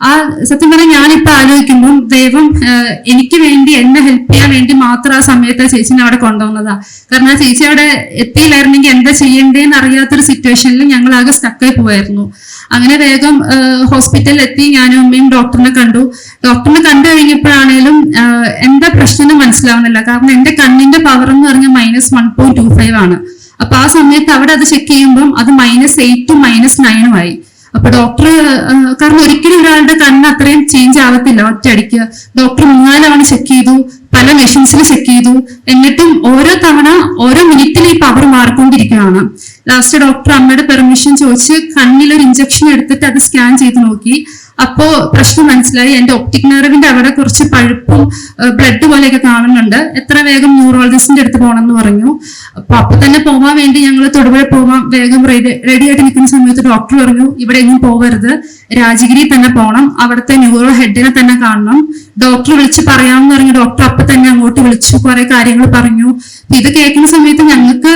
ആ സത്യം പറഞ്ഞാൽ ഞാനിപ്പോ ആലോചിക്കുമ്പോൾ ദൈവം എനിക്ക് വേണ്ടി എന്നെ ഹെൽപ്പ് ചെയ്യാൻ വേണ്ടി മാത്രം ആ സമയത്ത് ആ ചേച്ചിനെ അവിടെ കൊണ്ടുവന്നതാ. കാരണം ആ ചേച്ചി അവിടെ എത്തിയില്ലായിരുന്നെങ്കിൽ എന്താ ചെയ്യേണ്ടതെന്ന് അറിയാത്തൊരു സിറ്റുവേഷനിൽ ഞങ്ങൾ ആകെ സ്റ്റക്കായി പോവായിരുന്നു. അങ്ങനെ വേഗം ഹോസ്പിറ്റലിൽ എത്തി ഞാനും അമ്മയും ഡോക്ടറിനെ കണ്ടു. ഡോക്ടറിനെ കണ്ടു കഴിഞ്ഞപ്പോഴാണേലും എന്താ പ്രശ്നം മനസ്സിലാവുന്നില്ല. കാരണം എന്റെ കണ്ണിന്റെ പവർ എന്ന് പറഞ്ഞാൽ -1.25 ആണ്. അപ്പൊ ആ സമയത്ത് അവിടെ അത് ചെക്ക് ചെയ്യുമ്പോൾ അത് -8 -9 ആയി. അപ്പൊ ഡോക്ടർ കാരണം ഒരിക്കലും ഒരാളുടെ കണ്ണ് അത്രയും ചേഞ്ച് ആവത്തില്ല ഒറ്റയടിക്ക്. ഡോക്ടർ 3-4 തവണ ചെക്ക് ചെയ്തു, പല മെഷീൻസിൽ ചെക്ക് ചെയ്തു. എന്നിട്ടും ഓരോ തവണ ഓരോ മിനിറ്റിൽ ഈ പവർ മാറിക്കൊണ്ടിരിക്കുകയാണ്. ലാസ്റ്റ് ഡോക്ടർ അമ്മയുടെ പെർമിഷൻ ചോദിച്ച് കണ്ണിൽ ഒരു ഇഞ്ചക്ഷൻ എടുത്തിട്ട് അത് സ്കാൻ ചെയ്ത് നോക്കി. അപ്പോ പ്രശ്നം മനസ്സിലായി. എന്റെ ഒപ്റ്റിക് നെർവിന്റെ അവിടെ കുറച്ച് പഴുപ്പും ബ്ലഡ് പോലെയൊക്കെ കാണുന്നുണ്ട്. എത്ര വേഗം ന്യൂറോളജിസ്റ്റിന്റെ അടുത്ത് പോകണം എന്ന് പറഞ്ഞു. അപ്പൊ തന്നെ പോവാൻ വേണ്ടി ഞങ്ങൾ തൊടുപുഴ പോവാൻ വേഗം റെഡി ആയിട്ട് നിൽക്കുന്ന സമയത്ത് ഡോക്ടർ പറഞ്ഞു ഇവിടെ എങ്ങും പോകരുത്, രാജഗിരി തന്നെ പോകണം, അവിടുത്തെ ന്യൂറോ ഹെഡിനെ തന്നെ കാണണം. ഡോക്ടർ വിളിച്ച് പറയാമെന്ന് പറഞ്ഞു. ഡോക്ടർ അപ്പൊ തന്നെ അങ്ങോട്ട് വിളിച്ചു, കുറെ കാര്യങ്ങൾ പറഞ്ഞു. ഇത് കേൾക്കുന്ന സമയത്ത് ഞങ്ങൾക്ക്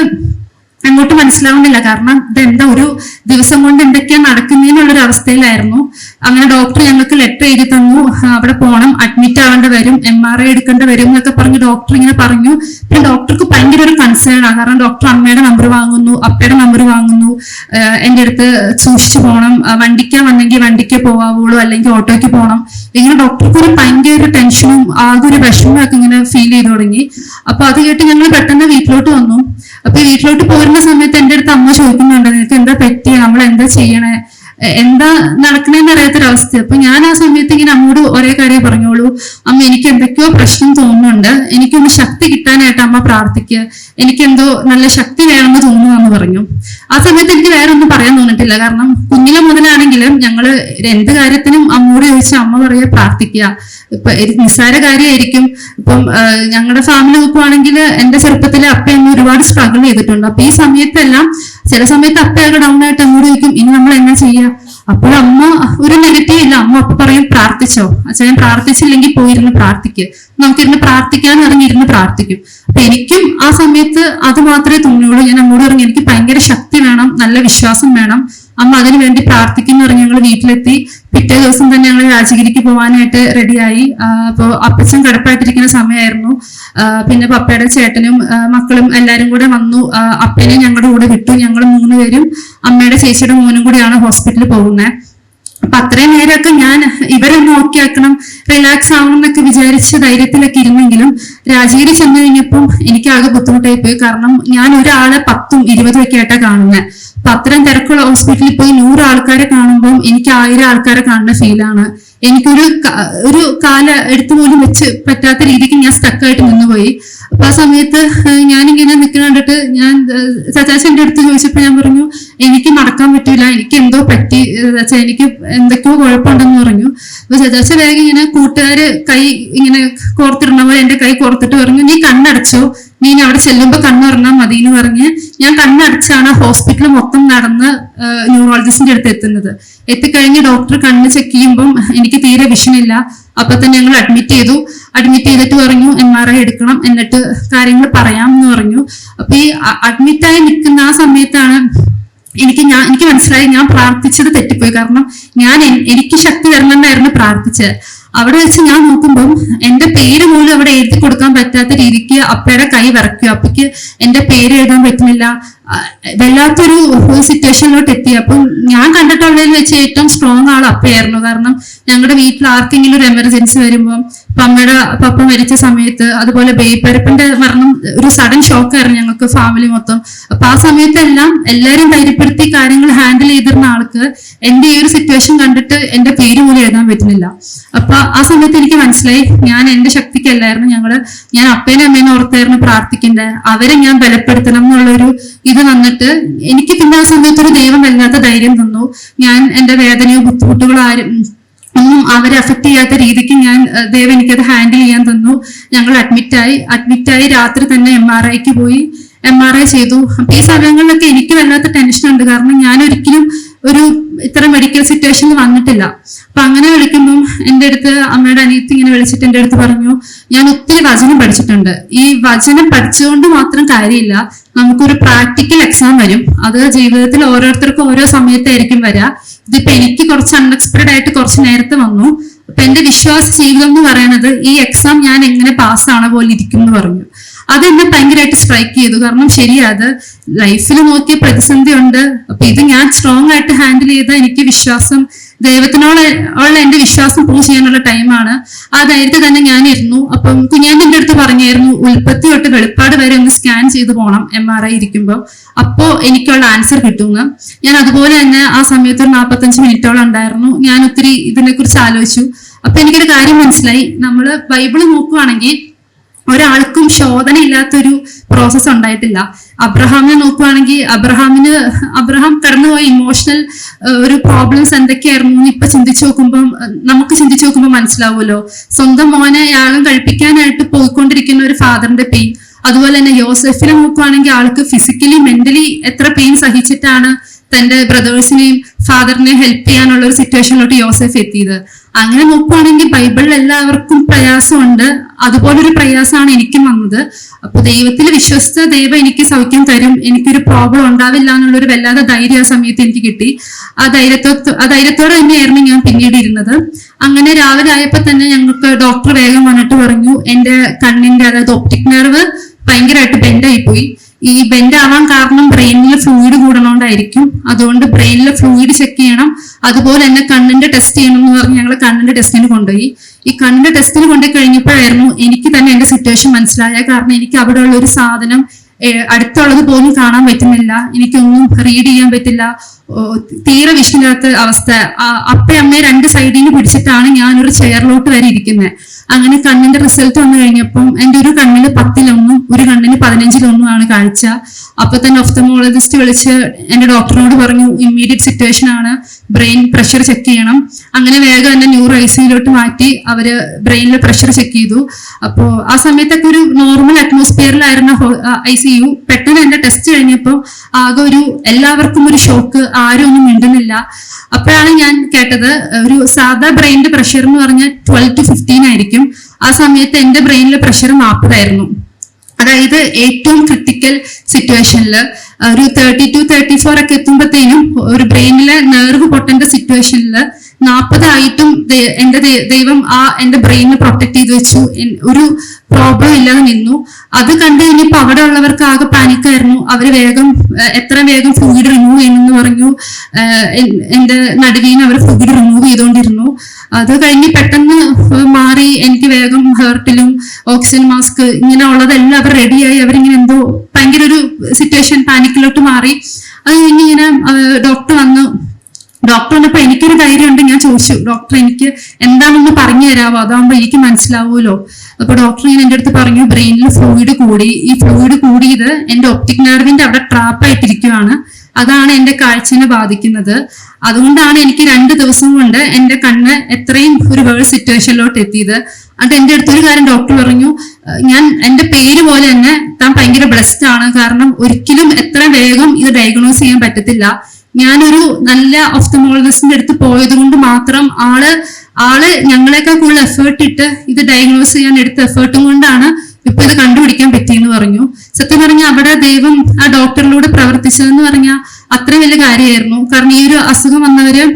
അങ്ങോട്ട് മനസ്സിലാവുന്നില്ല. കാരണം ഇതെന്താ ഒരു ദിവസം കൊണ്ട് എന്തൊക്കെയാ നടക്കുന്നതിനുള്ളൊരു അവസ്ഥയിലായിരുന്നു. അങ്ങനെ ഡോക്ടർ ഞങ്ങൾക്ക് ലെറ്റർ എഴുതി തന്നു, അവിടെ പോകണം, അഡ്മിറ്റ് ആവേണ്ടി വരും, MRI എടുക്കേണ്ടി വരും എന്നൊക്കെ പറഞ്ഞ് ഡോക്ടർ ഇങ്ങനെ പറഞ്ഞു. പിന്നെ ഡോക്ടർക്ക് ഭയങ്കര ഒരു കൺസേൺ ആണ്. കാരണം ഡോക്ടർ അമ്മയുടെ നമ്പർ വാങ്ങുന്നു, അപ്പയുടെ നമ്പർ വാങ്ങുന്നു, എന്റെ അടുത്ത് സൂക്ഷിച്ചു പോകണം, വണ്ടിക്ക് വന്നെങ്കിൽ വണ്ടിക്ക് പോവാവുള്ളൂ, അല്ലെങ്കിൽ ഓട്ടോയ്ക്ക് പോകണം. ഇങ്ങനെ ഡോക്ടർക്ക് ഒരു ഭയങ്കര ഒരു ടെൻഷനും ആകെ ഒരു വിഷമമൊക്കെ ഇങ്ങനെ ഫീൽ ചെയ്തു തുടങ്ങി. അപ്പൊ അത് കേട്ട് ഞങ്ങൾ പെട്ടെന്ന് വീട്ടിലോട്ട് വന്നു. അപ്പൊ വീട്ടിലോട്ട് പോരുന്ന സമയത്ത് എന്റെ അടുത്ത് അമ്മ ചോദിക്കുന്നുണ്ട് നിനക്ക് എന്താ പറ്റിയ, നമ്മൾ എന്താ ചെയ്യണേ, എന്താ നടക്കണേന്ന് അറിയാത്തൊരവസ്ഥ. അപ്പൊ ഞാൻ ആ സമയത്ത് ഇങ്ങനെ അമ്മോട് ഒരേ കാര്യം പറഞ്ഞോളൂ, അമ്മ എനിക്ക് എന്തൊക്കെയോ പ്രശ്നം തോന്നുന്നുണ്ട്, എനിക്കൊന്ന് ശക്തി കിട്ടാനായിട്ട് അമ്മ പ്രാർത്ഥിക്കുക, എനിക്കെന്തോ നല്ല ശക്തി വേണമെന്ന് തോന്നുന്നു പറഞ്ഞു. ആ സമയത്ത് എനിക്ക് വേറെ ഒന്നും പറയാൻ തോന്നിട്ടില്ല. കാരണം കുഞ്ഞിലെ മുതലാണെങ്കിലും ഞങ്ങള് എന്ത് കാര്യത്തിനും അമ്മയോട് ചോദിച്ചാൽ അമ്മ പറയുക പ്രാർത്ഥിക്കുക. ഇപ്പൊ നിസ്സാര കാര്യമായിരിക്കും. ഇപ്പം ഞങ്ങളുടെ ഫാമിലി നോക്കുവാണെങ്കിൽ എന്റെ ചെറുപ്പത്തിലെ അപ്പയമ്മ ഒരുപാട് സ്ട്രഗിൾ ചെയ്തിട്ടുണ്ട്. അപ്പൊ ഈ സമയത്തെല്ലാം ചില സമയത്ത് അപ്പയൊക്കെ ഡൗൺ ആയിട്ട് അമ്മയോട് ചോദിക്കും ഇനി നമ്മൾ എന്നാ ചെയ്യാ. അപ്പോൾ അമ്മ ഒരു നെഗറ്റീവ് ഇല്ല. അമ്മ അപ്പൊ പറയും പ്രാർത്ഥിച്ചോ അച്ഛൻ, പ്രാർത്ഥിച്ചില്ലെങ്കിൽ പോയിരുന്ന് പ്രാർത്ഥിക്കുക, നമുക്കിരുന്ന് പ്രാർത്ഥിക്കാന്ന് പറഞ്ഞിരുന്ന് പ്രാർത്ഥിക്കും. അപ്പൊ എനിക്കും ആ സമയത്ത് അത് മാത്രമേ തോന്നിയുള്ളൂ. ഞാൻ അമ്മോട് പറഞ്ഞു എനിക്ക് ഭയങ്കര ശക്തി വേണം, നല്ല വിശ്വാസം വേണം. അമ്മ അതിനു വേണ്ടി പ്രാർത്ഥിക്കുന്നു പറഞ്ഞ് ഞങ്ങൾ വീട്ടിലെത്തി. പിറ്റേ ദിവസം തന്നെ ഞങ്ങൾ രാജഗിരിക്ക് പോകാനായിട്ട് റെഡിയായി. അപ്പോൾ അപ്പച്ചൻ കിടപ്പായിട്ടിരിക്കുന്ന സമയമായിരുന്നു. പിന്നെ പപ്പയുടെ ചേട്ടനും മക്കളും എല്ലാരും കൂടെ വന്നു. അപ്പനെ ഞങ്ങളുടെ കൂടെ വിട്ടു. ഞങ്ങൾ 3 പേരും അമ്മയുടെ ചേച്ചിയുടെ മോനും കൂടിയാണ് ഹോസ്പിറ്റലിൽ പോകുന്നത്. അപ്പൊ അത്രയും നേരമൊക്കെ ഞാൻ ഇവരൊന്ന് ഓക്കെ ആക്കണം, റിലാക്സ് ആവണം എന്നൊക്കെ വിചാരിച്ച് ധൈര്യത്തിലൊക്കെ ഇരുന്നെങ്കിലും രാജഗിരി ചെന്ന് കഴിഞ്ഞപ്പം എനിക്ക് ആകെ ബുദ്ധിമുട്ടായി പോയി. കാരണം ഞാൻ ഒരാളെ 10ഉം 20ഉം ഒക്കെ ആയിട്ടാണ് കാണുന്നത്. അപ്പൊ അത്രയും തിരക്കുള്ള ഹോസ്പിറ്റലിൽ പോയി 100 ആൾക്കാരെ കാണുമ്പോൾ എനിക്ക് 1000 ആൾക്കാരെ കാണുന്ന ഫീലാണ്. എനിക്കൊരു കാല എടുത്തു പോലും വെച്ച് പറ്റാത്ത രീതിക്ക് ഞാൻ സ്റ്റക്കായിട്ട് നിന്നുപോയി. അപ്പൊ ആ സമയത്ത് ഞാനിങ്ങനെ നിൽക്കുന്ന കണ്ടിട്ട് ഞാൻ ചച്ചാച്ചന്റെ അടുത്ത് ചോദിച്ചപ്പോ ഞാൻ പറഞ്ഞു എനിക്ക് നടക്കാൻ പറ്റില്ല, എനിക്ക് എന്തോ പറ്റി ചച്ചാ, എനിക്ക് എന്തൊക്കെയോ കുഴപ്പമുണ്ടെന്ന് പറഞ്ഞു. അപ്പൊ ചച്ചാച്ച വേഗം ഇങ്ങനെ കൂട്ടുകാര് കൈ ഇങ്ങനെ കോർത്തിടണ പോലെ എന്റെ കൈ കോർത്തിട്ട് പറഞ്ഞു നീ കണ്ണടച്ചോ, നീ അവിടെ ചെല്ലുമ്പോ കണ്ണുറങ്ങാൻ മതി എന്ന് പറഞ്ഞ് ഞാൻ കണ്ണടച്ചാണ് ഹോസ്പിറ്റൽ മൊത്തം നടന്ന് ന്യൂറോളജിസ്റ്റിന്റെ അടുത്ത് എത്തുന്നത്. എത്തിക്കഴിഞ്ഞ് ഡോക്ടർ കണ്ണ് ചെക്ക് ചെയ്യുമ്പം എനിക്ക് തീരെ വിഷനില്ല. അപ്പൊ തന്നെ ഞങ്ങൾ അഡ്മിറ്റ് ചെയ്തിട്ട് പറഞ്ഞു MRI എടുക്കണം, എന്നിട്ട് കാര്യങ്ങൾ പറയാം എന്ന് പറഞ്ഞു. അപ്പൊ ഈ അഡ്മിറ്റായി നിൽക്കുന്ന ആ സമയത്താണ് എനിക്ക് മനസ്സിലായി ഞാൻ പ്രാർത്ഥിച്ചത് തെറ്റിപ്പോയി. കാരണം എനിക്ക് ശക്തി തരണമെന്നായിരുന്നു പ്രാർത്ഥിച്ചത്. അവിടെ വെച്ച് ഞാൻ നോക്കുമ്പം എന്റെ പേര് പോലും അവിടെ എഴുതി കൊടുക്കാൻ പറ്റാത്ത രീതിക്ക് അപ്പയുടെ കൈ വിറയ്ക്കും. അപ്പയ്ക്ക് എന്റെ പേര് എഴുതാൻ പറ്റുന്നില്ല. വല്ലാത്തൊരു സിറ്റുവേഷനിലോട്ട് എത്തി. അപ്പം ഞാൻ കണ്ടിട്ടുള്ളതിൽ വെച്ച് ഏറ്റവും സ്ട്രോങ് ആൾ അപ്പയായിരുന്നു. കാരണം ഞങ്ങളുടെ വീട്ടിൽ ആർക്കെങ്കിലും ഒരു എമർജൻസി വരുമ്പോൾ അമ്മയുടെ പപ്പ മരിച്ച സമയത്ത്, അതുപോലെ ബേപ്പരപ്പന്റെ മരണം ഒരു സഡൻ ഷോക്കായിരുന്നു ഞങ്ങൾക്ക് ഫാമിലി മൊത്തം. അപ്പൊ ആ സമയത്തെല്ലാം എല്ലാവരും ധൈര്യപ്പെടുത്തി കാര്യങ്ങൾ ഹാൻഡിൽ ചെയ്തിരുന്ന ആൾക്ക് എന്റെ ഈ ഒരു സിറ്റുവേഷൻ കണ്ടിട്ട് എന്റെ പേര് പോലും എഴുതാൻ പറ്റുന്നില്ല. അപ്പൊ ആ സമയത്ത് എനിക്ക് മനസ്സിലായി ഞാൻ എന്റെ ശക്തിക്കല്ലായിരുന്നു ഞാൻ അപ്പേനെ അമ്മേനെ ഓർത്തായിരുന്നു പ്രാർത്ഥിക്കേണ്ടത്. അവരെ ഞാൻ ബലപ്പെടുത്തണം എന്നുള്ളൊരു ഇത് വന്നിട്ട് എനിക്ക് പിന്നെ ആ സമയത്ത് ഒരു ദൈവം വല്ലാത്ത ധൈര്യം തന്നു. ഞാൻ എന്റെ വേദനയോ ബുദ്ധിമുട്ടുകളോ ഒന്നും അവരെ അഫക്ട് ചെയ്യാത്ത രീതിക്ക് ദൈവം എനിക്കത് ഹാൻഡിൽ ചെയ്യാൻ തന്നു. ഞങ്ങൾ അഡ്മിറ്റായി രാത്രി തന്നെ MRIക്ക് പോയി. MRI ചെയ്തു. അപ്പൊ ഈ സമയങ്ങളിലൊക്കെ എനിക്ക് വല്ലാത്ത ടെൻഷൻ ഉണ്ട്. കാരണം ഞാൻ ഒരിക്കലും ഇത്ര മെഡിക്കൽ സിറ്റുവേഷനിൽ വന്നിട്ടില്ല. അപ്പൊ അങ്ങനെ വിളിക്കുമ്പം എന്റെ അടുത്ത് അമ്മയുടെ അനിയത്തി ഇങ്ങനെ വിളിച്ചിട്ട് എന്റെ അടുത്ത് പറഞ്ഞു ഞാൻ ഒത്തിരി വചനം പഠിച്ചിട്ടുണ്ട്. ഈ വചനം പഠിച്ചുകൊണ്ട് മാത്രം കാര്യമില്ല, നമുക്കൊരു പ്രാക്ടിക്കൽ എക്സാം വരും. അത് ജീവിതത്തിൽ ഓരോരുത്തർക്കും ഓരോ സമയത്തായിരിക്കും വരിക. ഇതിപ്പോ എനിക്ക് കുറച്ച് അൺഎക്സ്പെക്ടഡ് ആയിട്ട് കുറച്ച് നേരത്തെ വന്നു. അപ്പൊ എന്റെ വിശ്വാസ ജീവിതം എന്ന് പറയുന്നത് ഈ എക്സാം ഞാൻ എങ്ങനെ പാസ്സാണ പോലെ ഇരിക്കും എന്ന് പറഞ്ഞു. അത് എന്നെ ഭയങ്കരമായിട്ട് സ്ട്രൈക്ക് ചെയ്തു. കാരണം ശരിയാ, അത് ലൈഫിൽ നോക്കിയ പ്രതിസന്ധി ഉണ്ട്. അപ്പൊ ഇത് ഞാൻ സ്ട്രോങ് ആയിട്ട് ഹാൻഡിൽ ചെയ്ത എനിക്ക് വിശ്വാസം ദൈവത്തിനോടുള്ള എന്റെ വിശ്വാസം പ്രൂവ് ചെയ്യാനുള്ള ടൈമാണ്. ആ ധൈര്യത്തിൽ തന്നെ ഞാൻ ഇരുന്നു. അപ്പം കുഞ്ഞാന്റെ അടുത്ത് പറഞ്ഞായിരുന്നു ഉൽപ്പത്തി തൊട്ട് വെളിപ്പാട് വരെ ഒന്ന് സ്കാൻ ചെയ്ത് പോകണം MRI ഇരിക്കുമ്പോൾ, അപ്പോ എനിക്കുള്ള ആൻസർ കിട്ടുമെന്ന്. ഞാൻ അതുപോലെ തന്നെ ആ സമയത്ത് ഒരു 45 മിനിറ്റോളം ഉണ്ടായിരുന്നു. ഞാൻ ഒത്തിരി ഇതിനെ കുറിച്ച് ആലോചിച്ചു. അപ്പൊ എനിക്കൊരു കാര്യം മനസ്സിലായി. നമ്മള് ബൈബിള് നോക്കുവാണെങ്കിൽ ഒരാൾക്കും ശോധന ഇല്ലാത്തൊരു പ്രോസസ് ഉണ്ടായിട്ടില്ല. അബ്രഹാമിനെ നോക്കുവാണെങ്കിൽ അബ്രഹാം കടന്നുപോയ ഇമോഷണൽ ഒരു പ്രോബ്ലംസ് എന്തൊക്കെയായിരുന്നു ഇപ്പൊ നമുക്ക് ചിന്തിച്ചു നോക്കുമ്പോൾ മനസ്സിലാവുമല്ലോ. സ്വന്തം മോനെ യാഗം കഴിപ്പിക്കാനായിട്ട് പോയിക്കൊണ്ടിരിക്കുന്ന ഒരു ഫാദറിന്റെ പെയിൻ. അതുപോലെ തന്നെ യോസെഫിനെ നോക്കുവാണെങ്കിൽ ആൾക്ക് ഫിസിക്കലി മെന്റലി എത്ര പെയിൻ സഹിച്ചിട്ടാണ് തന്റെ ബ്രദേഴ്സിനെയും ഫാദറിനെയും ഹെൽപ്പ് ചെയ്യാനുള്ള ഒരു സിറ്റുവേഷനിലോട്ട് യോസെഫ് എത്തിയത്. അങ്ങനെ നോക്കുവാണെങ്കിൽ ബൈബിളിൽ എല്ലാവർക്കും പ്രയാസമുണ്ട്. അതുപോലൊരു പ്രയാസമാണ് എനിക്കും വന്നത്. അപ്പൊ ദൈവത്തിൽ വിശ്വസിച്ച ദൈവം എനിക്ക് സൗഖ്യം തരും, എനിക്കൊരു പ്രോബ്ലം ഉണ്ടാവില്ല എന്നുള്ളൊരു വല്ലാതെ ധൈര്യം ആ സമയത്ത് എനിക്ക് കിട്ടി. ആ ധൈര്യത്തോടെ തന്നെയായിരുന്നു ഞാൻ പിന്നീട് ഇരുന്നത്. അങ്ങനെ രാവിലെ ആയപ്പോ തന്നെ ഞങ്ങൾക്ക് ഡോക്ടർ വേഗം വന്നിട്ട് പറഞ്ഞു എന്റെ കണ്ണിന്റെ, അതായത് ഒപ്റ്റിക് നെർവ് ഭയങ്കരമായിട്ട് ബെൻഡായി പോയി. ഈ ബെൻഡ് ആവാൻ കാരണം ബ്രെയിനിൽ ഫ്ലൂയിഡ് കൂടണോണ്ടായിരിക്കും. അതുകൊണ്ട് ബ്രെയിനിൽ ഫ്ലൂയിഡ് ചെക്ക് ചെയ്യണം, അതുപോലെ തന്നെ കണ്ണിന്റെ ടെസ്റ്റ് ചെയ്യണം എന്ന് പറഞ്ഞ് ഞങ്ങൾ കണ്ണിന്റെ ടെസ്റ്റിന് കൊണ്ടുപോയി. ഈ കണ്ണിന്റെ ടെസ്റ്റിന് കൊണ്ടുപോയി കഴിഞ്ഞപ്പോഴായിരുന്നു എനിക്ക് തന്നെ എന്റെ സിറ്റുവേഷൻ മനസ്സിലായ. കാരണം എനിക്ക് അവിടെ ഉള്ള ഒരു സാധനം അടുത്തുള്ളത് പോലും കാണാൻ പറ്റുന്നില്ല, എനിക്കൊന്നും റീഡ് ചെയ്യാൻ പറ്റില്ല, തീരെ വിഷമില്ലാത്ത അവസ്ഥ. അപ്പയും അമ്മയെ 2 സൈഡിൽ നിന്ന് പിടിച്ചിട്ടാണ് ഞാനൊരു ചെയറിലോട്ട് വരെ ഇരിക്കുന്നത്. അങ്ങനെ കണ്ണിന്റെ റിസൾട്ട് വന്നു കഴിഞ്ഞപ്പം എൻ്റെ ഒരു കണ്ണിന് 10-1 ഒരു കണ്ണിന് 15-1 കാഴ്ച. അപ്പൊ തന്നെ ഒഫ്തമോളജിസ്റ്റ് വിളിച്ച് എൻ്റെ ഡോക്ടറിനോട് പറഞ്ഞു ഇമ്മീഡിയറ്റ് സിറ്റുവേഷൻ ആണ്, ബ്രെയിൻ പ്രഷർ ചെക്ക് ചെയ്യണം. അങ്ങനെ വേഗം എന്നെ ന്യൂറോ ICUലോട്ട് മാറ്റി അവര് ബ്രെയിനിൽ പ്രഷർ ചെക്ക് ചെയ്തു. അപ്പോൾ ആ സമയത്തൊക്കെ ഒരു നോർമൽ അറ്റ്മോസ്ഫിയറിലായിരുന്ന ICU. പെട്ടെന്ന് എന്റെ ടെസ്റ്റ് കഴിഞ്ഞപ്പോൾ ആകെ എല്ലാവർക്കും ഒരു ഷോക്ക്, ആരും ഒന്നും മിണ്ടുന്നില്ല. അപ്പോഴാണ് ഞാൻ കേട്ടത് ഒരു സാധാ ബ്രെയിനിന്റെ പ്രഷർ എന്ന് പറഞ്ഞാൽ 12 to 15 ആയിരിക്കും. ആ സമയത്ത് എന്റെ ബ്രെയിനിലെ പ്രഷർ 40 ആയിരുന്നു. അതായത് ഏറ്റവും ക്രിട്ടിക്കൽ സിറ്റുവേഷനിൽ ഒരു 32-34 ഒക്കെ എത്തുമ്പോഴത്തേനും ഒരു ബ്രെയിനിലെ നെർവ് പൊട്ടേണ്ട സിറ്റുവേഷനിൽ 40 ആയിട്ടും എന്റെ ദൈവം എന്റെ ബ്രെയിനിനെ പ്രൊട്ടക്ട് ചെയ്ത് വെച്ചു. ഒരു പ്രോബ്ലം ഇല്ലാതെ നിന്നു. അത് കണ്ടു കഴിഞ്ഞപ്പോൾ അവിടെ ഉള്ളവർക്ക് ആകെ പാനിക്കായിരുന്നു. അവര് എത്ര വേഗം ഫ്ലൂയിഡ് റിമൂവ് ചെയ്യണമെന്ന് പറഞ്ഞു. എന്റെ നടുവീന്ന് അവർ ഫ്ലൂയിഡ് റിമൂവ് ചെയ്തുകൊണ്ടിരുന്നു. അത് കഴിഞ്ഞ് പെട്ടെന്ന് മാറി. എനിക്ക് വേഗം ഹേർട്ടിലും ഓക്സിജൻ മാസ്ക് ഇങ്ങനെ ഉള്ളതെല്ലാം അവർ റെഡിയായി. അവരിങ്ങനെ എന്തോ ഭയങ്കര ഒരു സിറ്റുവേഷൻ പാനിക്കിലോട്ട് മാറി. അത് കഴിഞ്ഞ് ഇങ്ങനെ ഡോക്ടർ വന്നു. ഡോക്ടർ വന്നപ്പോ എനിക്കൊരു ധൈര്യമുണ്ട്. ഞാൻ ചോദിച്ചു, ഡോക്ടർ എനിക്ക് എന്താണെന്ന് പറഞ്ഞു തരാമോ, അതാകുമ്പോ എനിക്ക് മനസ്സിലാവുമല്ലോ. അപ്പൊ ഡോക്ടർ ഇങ്ങനെ എൻ്റെ അടുത്ത് പറഞ്ഞു ബ്രെയിനിൽ ഫ്ലൂയിഡ് കൂടി. ഈ ഫ്ലൂയിഡ് കൂടിയത് എന്റെ ഒപ്റ്റിക് നെർവിന്റെ അവിടെ ട്രാപ്പായിട്ടിരിക്കുകയാണ്. അതാണ് എന്റെ കാഴ്ചനെ ബാധിക്കുന്നത്. അതുകൊണ്ടാണ് എനിക്ക് 2 ദിവസം കൊണ്ട് എന്റെ കണ്ണ് എത്രയും ഒരു വേഴ്സ് സിറ്റുവേഷനിലോട്ട് എത്തിയത്. അത് എന്റെ അടുത്തൊരു കാര്യം ഡോക്ടർ പറഞ്ഞു, എന്റെ പേര് പോലെ തന്നെ താൻ ഭയങ്കര ബ്ലെസ്ഡ് ആണ്. കാരണം ഒരിക്കലും എത്ര വേഗം ഇത് ഡയഗ്നോസ് ചെയ്യാൻ പറ്റത്തില്ല. ഞാനൊരു നല്ല ഒഫ്തമോളജിസ്റ്റിന്റെ അടുത്ത് പോയത് കൊണ്ട് മാത്രം ആള് ഞങ്ങളെക്കാൾ കൂടുതൽ എഫേർട്ട് ഇട്ട് ഇത് ഡയഗ്നോസ് ചെയ്യാൻ എടുത്ത എഫേർട്ടും കൊണ്ടാണ് ഇപ്പൊ ഇത് കണ്ടുപിടിക്കാൻ പറ്റിയെന്ന് പറഞ്ഞു. സത്യം പറഞ്ഞാൽ അവിടെ ദൈവം ആ ഡോക്ടറിലൂടെ പ്രവർത്തിച്ചതെന്ന് പറഞ്ഞാൽ അത്ര വലിയ കാര്യമായിരുന്നു. കാരണം ഈ ഒരു അസുഖം വന്നവര്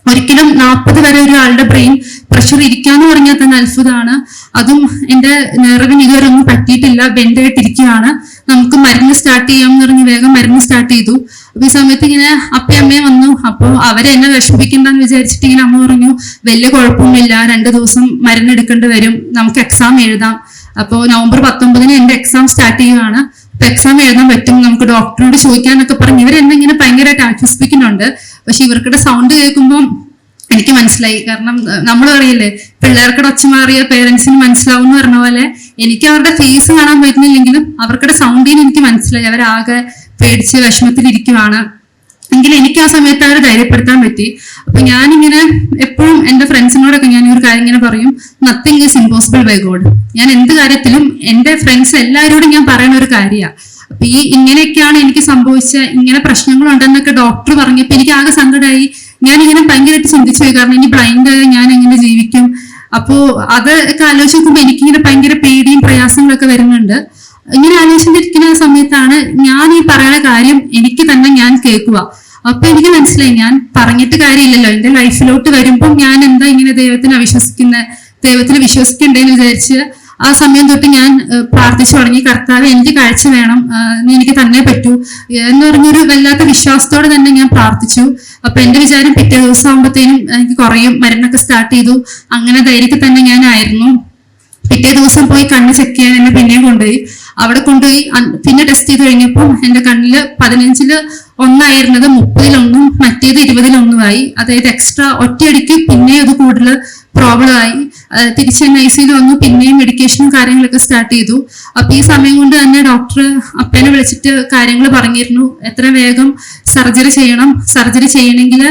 ഒരിക്കലും 40 വരെ ഒരാളുടെ ബ്രെയിൻ പ്രഷർ ഇരിക്കാന്ന് പറഞ്ഞാൽ തന്നെ അത്ഭുതമാണ്. അതും എന്റെ നെർവിന് ഇതുവരെ ഒന്നും പറ്റിയിട്ടില്ല, ബെൻഡായിട്ടിരിക്കുകയാണ്. നമുക്ക് മരുന്ന് സ്റ്റാർട്ട് ചെയ്യാമെന്ന് പറഞ്ഞ് വേഗം മരുന്ന് സ്റ്റാർട്ട് ചെയ്തു. അപ്പൊ ഈ സമയത്ത് ഇങ്ങനെ അമ്മയും വന്നു. അപ്പൊ അവരെന്നെ വിഷമിക്കണ്ടെന്ന് വിചാരിച്ചിട്ട് ഇങ്ങനെ അമ്മ പറഞ്ഞു വലിയ കുഴപ്പമൊന്നുമില്ല, 2 ദിവസം മരുന്ന് എടുക്കേണ്ടി വരും, നമുക്ക് എക്സാം എഴുതാം. അപ്പോ നവംബർ 19 എന്റെ എക്സാം സ്റ്റാർട്ട് ചെയ്യുകയാണ്. അപ്പൊ എക്സാം എഴുതാൻ പറ്റും, നമുക്ക് ഡോക്ടറോട് ചോദിക്കാന്നൊക്കെ പറഞ്ഞു. ഇവരെന്നെ ഇങ്ങനെ ഭയങ്കരമായിട്ട് ആശ്വസിപ്പിക്കുന്നുണ്ട്. പക്ഷെ ഇവർക്കിടെ സൗണ്ട് കേൾക്കുമ്പോൾ എനിക്ക് മനസ്സിലായി. കാരണം നമ്മൾ പറയില്ലേ പിള്ളേർക്കിടെ ഒച്ച മാറിയ പേരൻസിന് മനസ്സിലാവും എന്ന് പറഞ്ഞ പോലെ എനിക്ക് അവരുടെ ഫേസ് കാണാൻ പറ്റുന്നില്ലെങ്കിലും അവർക്കിടെ സൗണ്ടിന് എനിക്ക് മനസ്സിലായി അവരാകെ പേടിച്ച് വിഷമത്തിലിരിക്കുവാണ്. എങ്കിലും എനിക്ക് ആ സമയത്ത് അവരെ ധൈര്യപ്പെടുത്താൻ പറ്റി. അപ്പൊ ഞാനിങ്ങനെ എപ്പോഴും എന്റെ ഫ്രണ്ട്സിനോടൊക്കെ ഞാൻ ഒരു കാര്യം ഇങ്ങനെ പറയും, nothing is impossible by God. ഞാൻ എന്ത് കാര്യത്തിലും എന്റെ ഫ്രണ്ട്സ് എല്ലാവരോടും ഞാൻ പറയുന്ന ഒരു കാര്യമാണ്. അപ്പൊ ഇങ്ങനെയൊക്കെയാണ് എനിക്ക് സംഭവിച്ച, ഇങ്ങനെ പ്രശ്നങ്ങളുണ്ടെന്നൊക്കെ ഡോക്ടർ പറഞ്ഞപ്പോ എനിക്ക് ആകെ സങ്കടമായി. ഞാൻ ഇങ്ങനെ ഭയങ്കരമായിട്ട് ചിന്തിച്ചു പോയി. കാരണം ഇനി ബ്ലൈൻഡായ ഞാൻ എങ്ങനെ ജീവിക്കും? അപ്പോ അതൊക്കെ ആലോചിക്കുമ്പോൾ എനിക്കിങ്ങനെ ഭയങ്കര പേടിയും പ്രയാസങ്ങളൊക്കെ വരുന്നുണ്ട്. ഇങ്ങനെ ആലോചിച്ചിരിക്കുന്ന സമയത്താണ് ഞാൻ ഈ പറയുന്ന കാര്യം എനിക്ക് തന്നെ ഞാൻ കേൾക്കുക. അപ്പൊ എനിക്ക് മനസ്സിലായി ഞാൻ പറഞ്ഞിട്ട് കാര്യമില്ലല്ലോ. എന്റെ ലൈഫിലോട്ട് വരുമ്പോൾ ഞാൻ എന്താ ഇങ്ങനെ ദൈവത്തിൽ വിശ്വസിക്കണ്ടേന്ന് വിചാരിച്ച് ആ സമയം തൊട്ട് ഞാൻ പ്രാർത്ഥിച്ചു തുടങ്ങി. കർത്താവ് എനിക്ക് കാഴ്ച വേണം, നീ എനിക്ക് തന്നെ പറ്റൂ എന്ന് പറഞ്ഞൊരു വല്ലാത്ത വിശ്വാസത്തോടെ തന്നെ ഞാൻ പ്രാർത്ഥിച്ചു. അപ്പൊ എന്റെ വിചാരം പിറ്റേ ദിവസം ആകുമ്പോഴത്തേനും എനിക്ക് കുറയും, മരുന്നൊക്കെ സ്റ്റാർട്ട് ചെയ്തു. അങ്ങനെ ധൈര്യത്തിൽ തന്നെ ഞാനായിരുന്നു. പിറ്റേ ദിവസം പോയി കണ്ണ് ചെക്ക് ചെയ്യാൻ എന്നെ പിന്നെയും കൊണ്ടുപോയി. അവിടെ കൊണ്ടുപോയി പിന്നെ ടെസ്റ്റ് ചെയ്ത് കഴിഞ്ഞപ്പോൾ എന്റെ കണ്ണില് 15-1 ആയിരുന്നത് 30-1, മറ്റേത് 20-1 അതായത് എക്സ്ട്രാ ഒറ്റയടിക്ക് പിന്നെയും അത് കൂടുതൽ പ്രോബ്ലം ആയി. തിരിച്ച് ICUയിൽ വന്നു. പിന്നെയും മെഡിക്കേഷനും കാര്യങ്ങളൊക്കെ സ്റ്റാർട്ട് ചെയ്തു. അപ്പൊ ഈ സമയം കൊണ്ട് തന്നെ ഡോക്ടർ അപ്പനെ വിളിച്ചിട്ട് കാര്യങ്ങൾ പറഞ്ഞിരുന്നു, എത്ര വേഗം സർജറി ചെയ്യണം. സർജറി ചെയ്യണമെങ്കിൽ